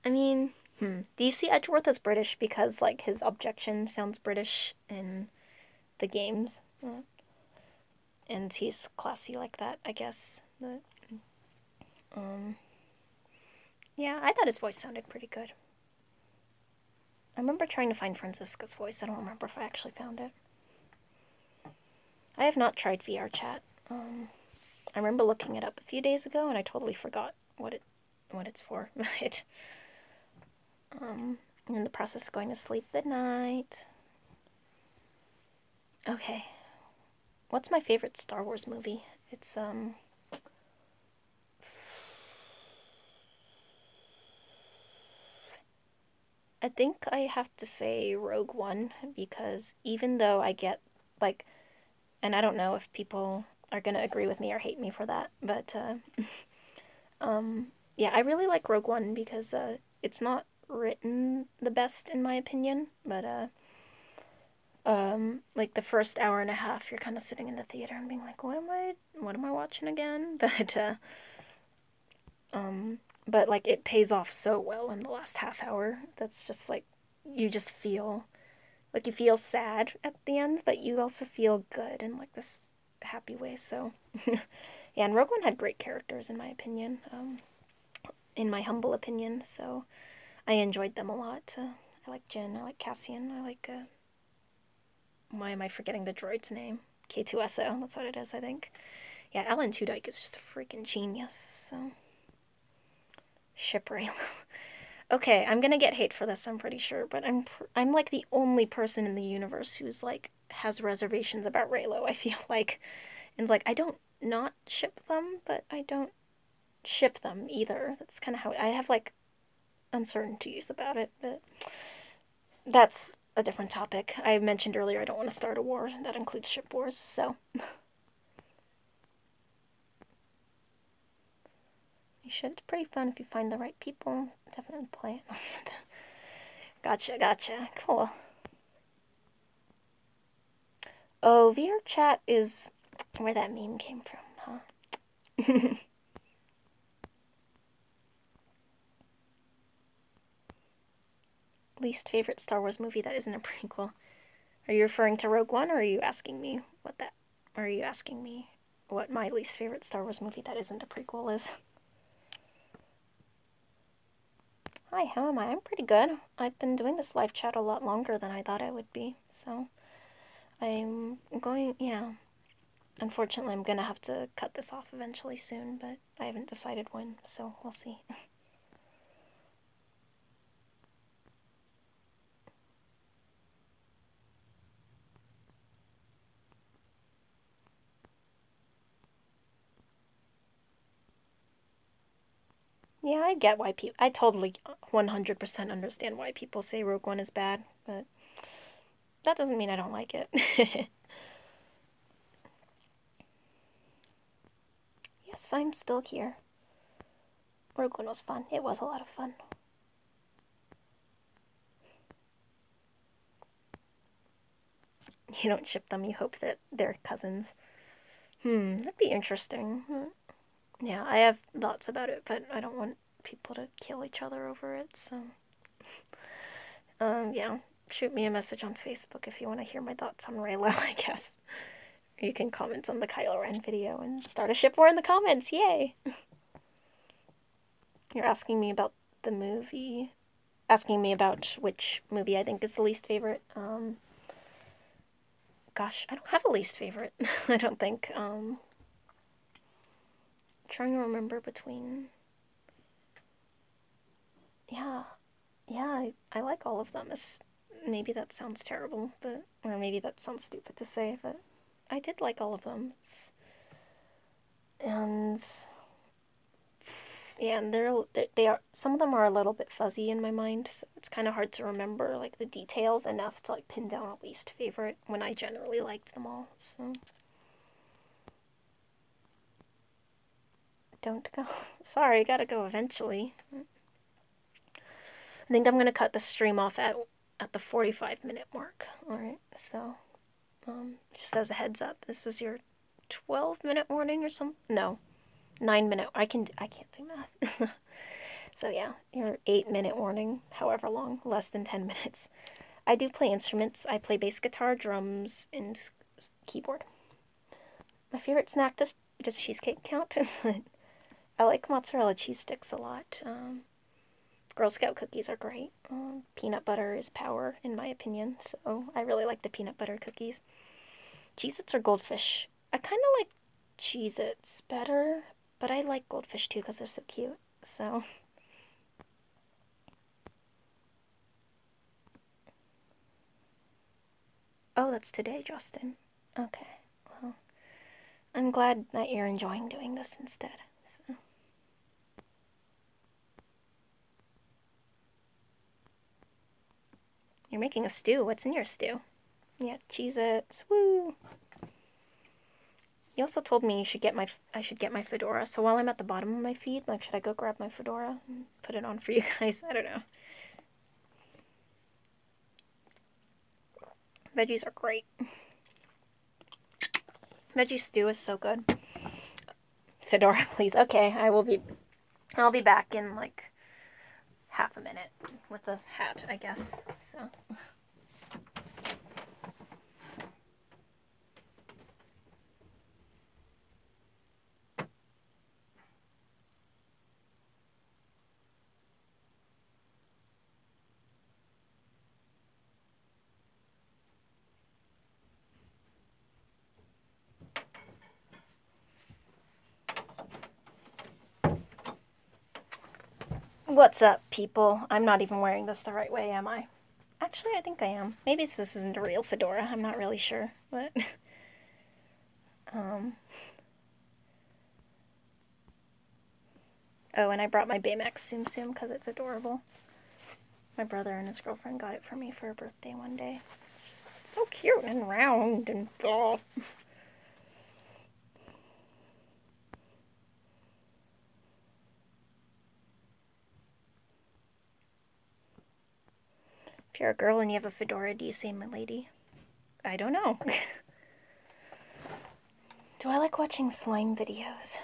I mean, do you see Edgeworth as British because, like, his objection sounds British in the games? And he's classy like that, I guess. But, yeah, I thought his voice sounded pretty good. I remember trying to find Francisca's voice. I don't remember if I actually found it. I have not tried VR chat. I remember looking it up a few days ago, and I totally forgot what it's for. But I'm in the process of going to sleep. Good night. Okay. What's my favorite Star Wars movie? It's I think I have to say Rogue One, because even though I get, like, and I don't know if people are gonna agree with me or hate me for that, but yeah, I really like Rogue One because it's not written the best in my opinion, but like the first hour and a half you're kind of sitting in the theater and being like, what am I watching again? But like it pays off so well in the last half hour. That's just like, you just feel like, you feel sad at the end, but you also feel good in like this happy way. So yeah, and Rogue One had great characters in my opinion, in my humble opinion, so I enjoyed them a lot. I like Jyn, I like Cassian, I like why am I forgetting the droid's name? K2SO, that's what it is, I think. Yeah, Alan Tudyk is just a freaking genius, so... Ship Raylo. Okay, I'm gonna get hate for this, I'm pretty sure, but I'm like the only person in the universe who's like, has reservations about Raylo, I feel like. And it's like, I don't not ship them, but I don't ship them either. That's kind of how I have like uncertainties about it, but that's a different topic. I mentioned earlier I don't want to start a war that includes ship wars, so. You should. It's pretty fun if you find the right people. Definitely play it. Gotcha. Cool. Oh, VR chat is where that meme came from, huh? Least favorite Star Wars movie that isn't a prequel. Are you referring to Rogue One, or are you asking me what that... Or are you asking me what my least favorite Star Wars movie that isn't a prequel is? Hi, how am I? I'm pretty good. I've been doing this live chat a lot longer than I thought I would be, so... I'm going... yeah. Unfortunately, I'm gonna have to cut this off eventually soon, but I haven't decided when, so we'll see. Yeah, I get why people... I totally 100% understand why people say Rogue One is bad, but that doesn't mean I don't like it. Yes, I'm still here. Rogue One was fun. It was a lot of fun. You don't ship them, you hope that they're cousins. That'd be interesting. Yeah, I have thoughts about it, but I don't want people to kill each other over it, so... yeah. Shoot me a message on Facebook if you want to hear my thoughts on Raylo, I guess. Or you can comment on the Kylo Ren video and start a ship war in the comments, yay! You're asking me about the movie... Asking me about which movie I think is the least favorite. Gosh, I don't have a least favorite, I don't think. Trying to remember between... Yeah, I like all of them. Maybe that sounds terrible, but... Or maybe that sounds stupid to say, but... I did like all of them. And... Yeah, and they are... Some of them are a little bit fuzzy in my mind, so it's kind of hard to remember, like, the details enough to, like, pin down a least favorite when I generally liked them all, so... Don't go. Sorry, gotta go eventually. I think I'm gonna cut the stream off at the 45-minute mark. Alright, so, just as a heads up, this is your 12-minute warning or something? No, 9-minute. I can't do math. So yeah, your 8-minute warning, however long, less than 10 minutes. I do play instruments. I play bass guitar, drums, and keyboard. My favorite snack, does cheesecake count? I like mozzarella cheese sticks a lot. Girl Scout cookies are great. Peanut butter is power, in my opinion, so I really like the peanut butter cookies. Cheez-Its or Goldfish? I kind of like Cheez-Its better, but I like Goldfish too because they're so cute, so... Oh, that's today, Justin. Okay, well, I'm glad that you're enjoying doing this instead, so... You're making a stew. What's in your stew? Yeah, Cheez-Its. Woo! You also told me I should get my fedora. So while I'm at the bottom of my feed, like, should I go grab my fedora and put it on for you guys? I don't know. Veggies are great. Veggie stew is so good. Fedora, please. Okay, I'll be back in like half a minute with a hat, I guess. So. What's up, people? I'm not even wearing this the right way, am I? Actually, I think I am. Maybe this isn't a real fedora. I'm not really sure, but... Oh, and I brought my Baymax Tsum Tsum because it's adorable. My brother and his girlfriend got it for me for a birthday one day. It's just so cute and round and... Oh. If you're a girl and you have a fedora, do you say my lady? I don't know. Do I like watching slime videos?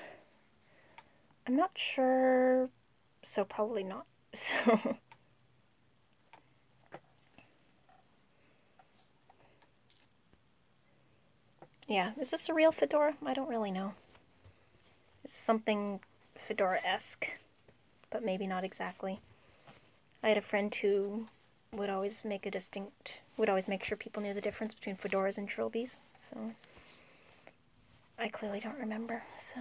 I'm not sure, so probably not. So Yeah, is this a real fedora? I don't really know. It's something fedora-esque, but maybe not exactly. I had a friend who would always make sure people knew the difference between fedoras and trilbies, so I clearly don't remember, so.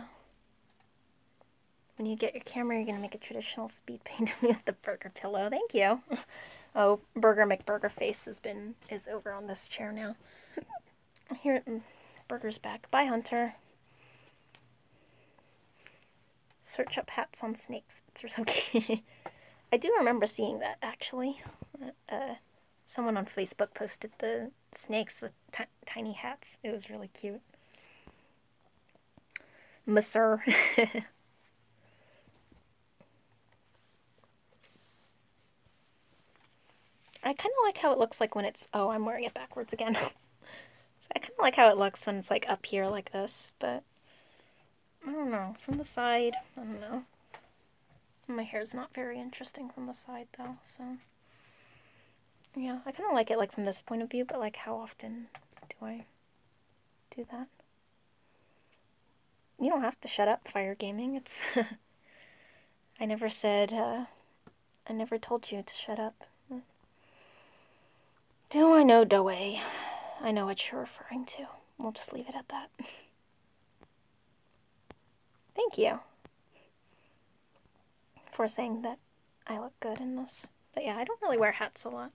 When you get your camera, you're gonna make a traditional speed paint of me with the burger pillow. Thank you. Oh, Burger McBurger face is over on this chair now. Here, Burger's back. Bye, Hunter. Search up hats on snakes. It's okay. I do remember seeing that, actually. Someone on Facebook posted the snakes with tiny hats. It was really cute. Monsieur. I kind of like how it looks like when it's... Oh, I'm wearing it backwards again. So I kind of like how it looks when it's like up here like this, but I don't know. From the side, I don't know. My hair's not very interesting from the side though, so yeah, I kind of like it like from this point of view, but like how often do I do that? You don't have to shut up, Fire Gaming. It's I never said I never told you to shut up. Do I know Doe? I know what you're referring to. We'll just leave it at that. Thank you for saying that I look good in this. But yeah, I don't really wear hats a lot.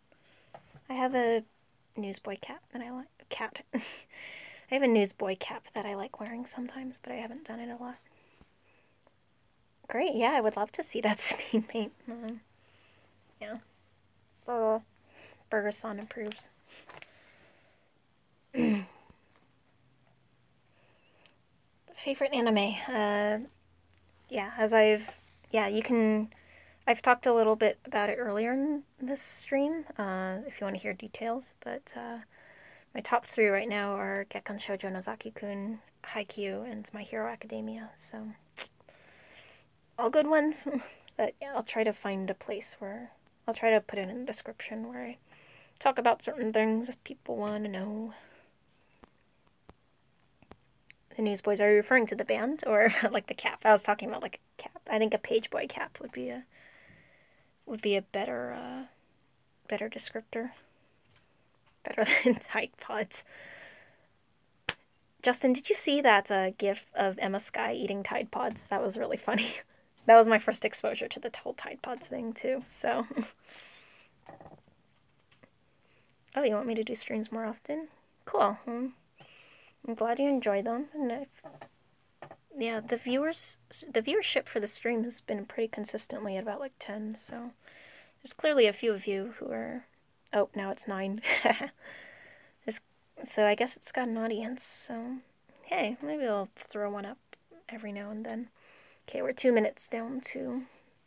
I have a newsboy cap that I like. I have a newsboy cap that I like wearing sometimes, but I haven't done it a lot. Great, yeah, I would love to see that speed paint. Yeah. Burger-san approves. Favorite anime? Yeah, I've talked a little bit about it earlier in this stream, if you want to hear details, but my top 3 right now are Gekkan Shoujo Nozaki-kun, Haikyuu, and My Hero Academia, so all good ones. But yeah, I'll try to find a place where I'll try to put it in the description where I talk about certain things if people want to know. The Newsboys, are you referring to the band or like the cap? I was talking about like a cap. I think a page boy cap would be a better descriptor. Better than Tide Pods. Justin, did you see that gif of Emma Skye eating Tide Pods? That was really funny. That was my first exposure to the whole Tide Pods thing too, so. Oh, you want me to do streams more often? Cool. I'm glad you enjoy them. And yeah, the viewership for the stream has been pretty consistently at about like 10, so there's clearly a few of you who are... Oh, now it's 9. So I guess it's got an audience, so hey, maybe I'll throw one up every now and then. Okay, we're 2 minutes down to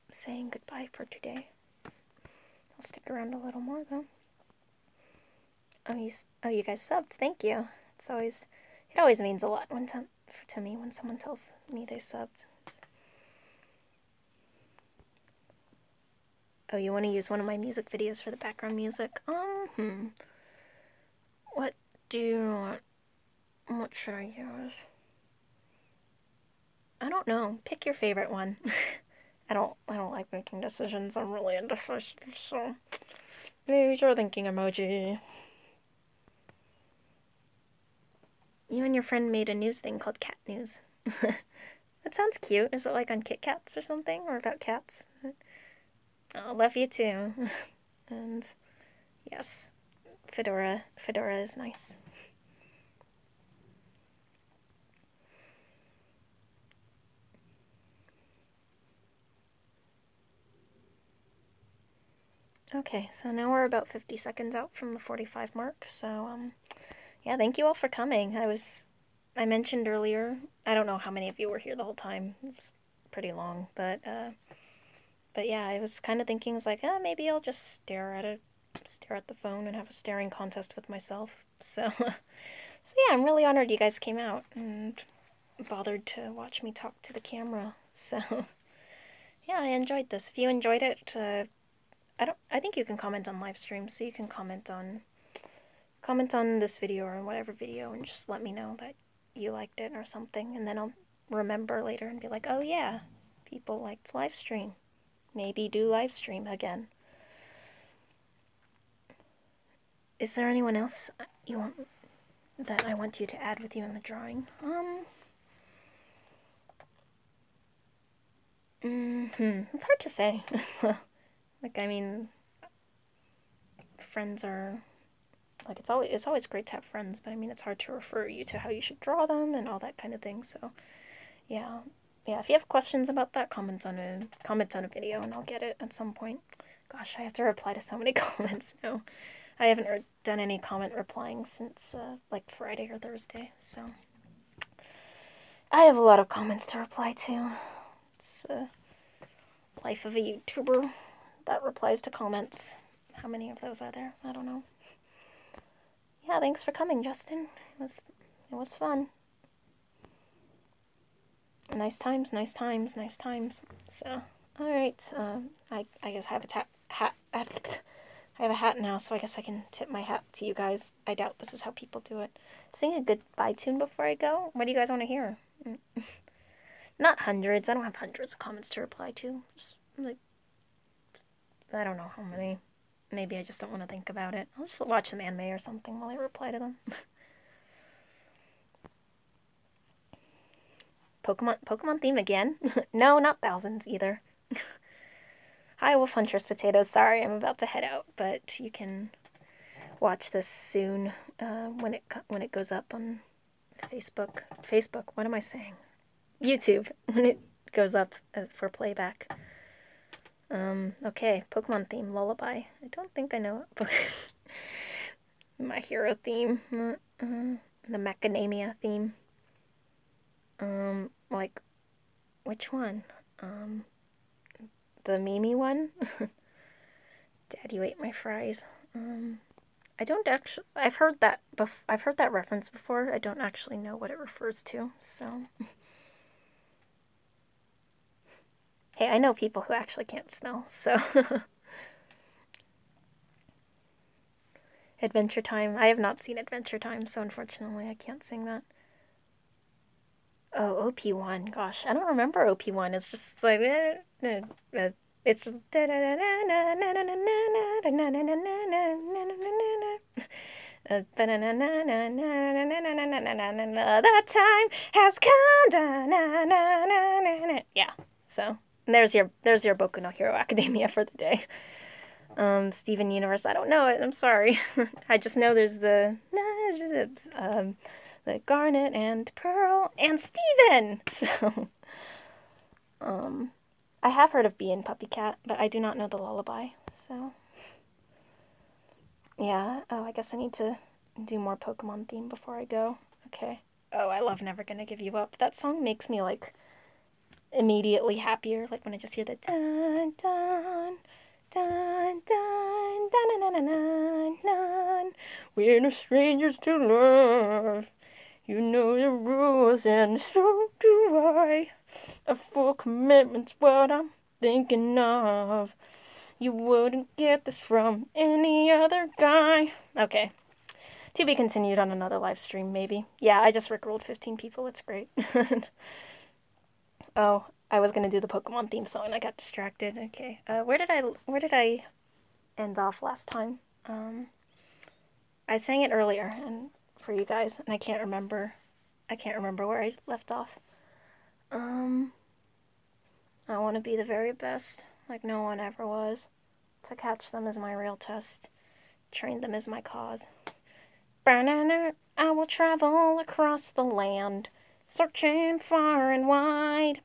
saying goodbye for today. I'll stick around a little more though. Oh, you guys subbed. Thank you. It always means a lot to me when someone tells me they subbed. Oh, you want to use one of my music videos for the background music? What do you want? What should I use? I don't know. Pick your favorite one. I don't like making decisions. I'm really indecisive, so maybe you're thinking emoji. You and your friend made a news thing called Cat News. That sounds cute. Is it like on Kit Kats or something? Or about cats? Oh, love you too. And yes, Fedora is nice. Okay, so now we're about 50 seconds out from the 45 mark, so, yeah, thank you all for coming. I mentioned earlier, I don't know how many of you were here the whole time. It was pretty long, but yeah, I was kind of thinking, it's like, maybe I'll just stare at the phone and have a staring contest with myself. So, so yeah, I'm really honored you guys came out and bothered to watch me talk to the camera. So, yeah, I enjoyed this. If you enjoyed it, I think you can comment on live stream, so you can comment comment on this video or in whatever video and just let me know that you liked it or something, and then I'll remember later and be like, oh yeah, people liked live stream. Maybe do live stream again. Is there anyone else that I want you to add with you in the drawing? It's hard to say. Like, I mean, friends are, like, it's always great to have friends, but I mean, it's hard to refer you to how you should draw them and all that kind of thing. So, yeah, if you have questions about that, comment on a video and I'll get it at some point. Gosh, I have to reply to so many comments now. I haven't done any comment replying since, like, Friday or Thursday, so I have a lot of comments to reply to. It's the life of a YouTuber that replies to comments. How many of those are there? I don't know. Yeah, thanks for coming, Justin. It was fun. Nice times. So, alright, I guess I have I have a hat now, so I guess I can tip my hat to you guys. I doubt this is how people do it. Sing a goodbye tune before I go? What do you guys want to hear? Not hundreds. I don't have hundreds of comments to reply to. Just, like, I don't know how many. Maybe I just don't want to think about it. I'll just watch some anime or something while I reply to them. Pokemon theme again? No, not thousands either. Hi, Wolf Huntress Potatoes. Sorry, I'm about to head out, but you can watch this soon when it goes up on Facebook. What am I saying? YouTube, when it goes up for playback. Okay, Pokemon theme, Lullaby. I don't think I know it. My Hero theme. The Macadamia theme. Like, which one? The Mimi one? Daddy ate my fries. I don't actually, I've heard that reference before. I don't actually know what it refers to, so. Hey, I know people who actually can't smell, so. Adventure Time. I have not seen Adventure Time, so unfortunately I can't sing that. Oh, OP1. Gosh, I don't remember OP1. It's just like, it's just, that time has come. Yeah, so there's your Boku no Hero Academia for the day. Steven Universe, I don't know it, I'm sorry. I just know there's the Garnet and Pearl and Steven! So, I have heard of Bee and Puppy Cat, but I do not know the lullaby, so. Yeah, oh, I guess I need to do more Pokemon theme before I go. Okay. Oh, I love Never Gonna Give You Up. That song makes me, like, immediately happier, like when I just hear the dun dun dun dun dun dun dun dun dun. We're no strangers to love. You know the rules, and so do I. A full commitment's what I'm thinking of. You wouldn't get this from any other guy. Okay. To be continued on another live stream, maybe. Yeah, I just rickrolled 15 people. It's great. Oh, I was gonna do the Pokemon theme song and I got distracted. Okay. Where did I end off last time? I sang it earlier and for you guys, and I can't remember where I left off. I want to be the very best, like no one ever was. To catch them is my real test. Train them is my cause. I will travel across the land, searching far and wide.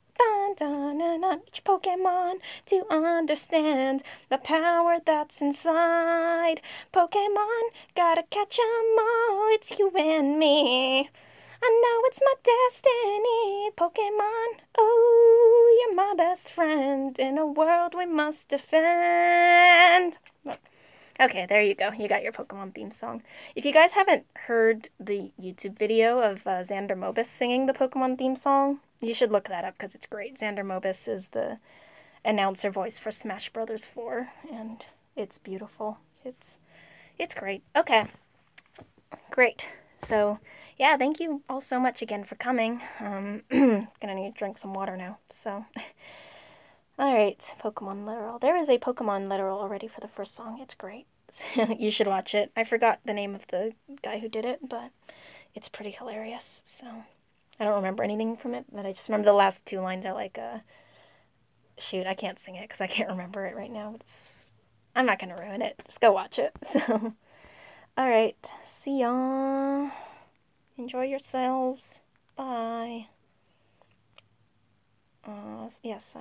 Each Pokemon to understand the power that's inside. Pokemon, gotta catch 'em all, it's you and me. I know it's my destiny, Pokemon. Oh, you're my best friend in a world we must defend. Okay, there you go. You got your Pokemon theme song. If you guys haven't heard the YouTube video of Xander Mobus singing the Pokemon theme song, you should look that up because it's great. Xander Mobus is the announcer voice for Smash Bros. 4, and it's beautiful. It's great. Okay. Great. So, yeah, thank you all so much again for coming. Gonna need to drink some water now, so. Alright, Pokemon Literal. There is a Pokemon Literal already for the first song. It's great. You should watch it. I forgot the name of the guy who did it, but it's pretty hilarious, so. I don't remember anything from it, but I just remember the last 2 lines are like, shoot, I can't sing it because I can't remember it right now. I'm not gonna ruin it. Just go watch it, so. Alright, see ya. Enjoy yourselves. Bye. Yes,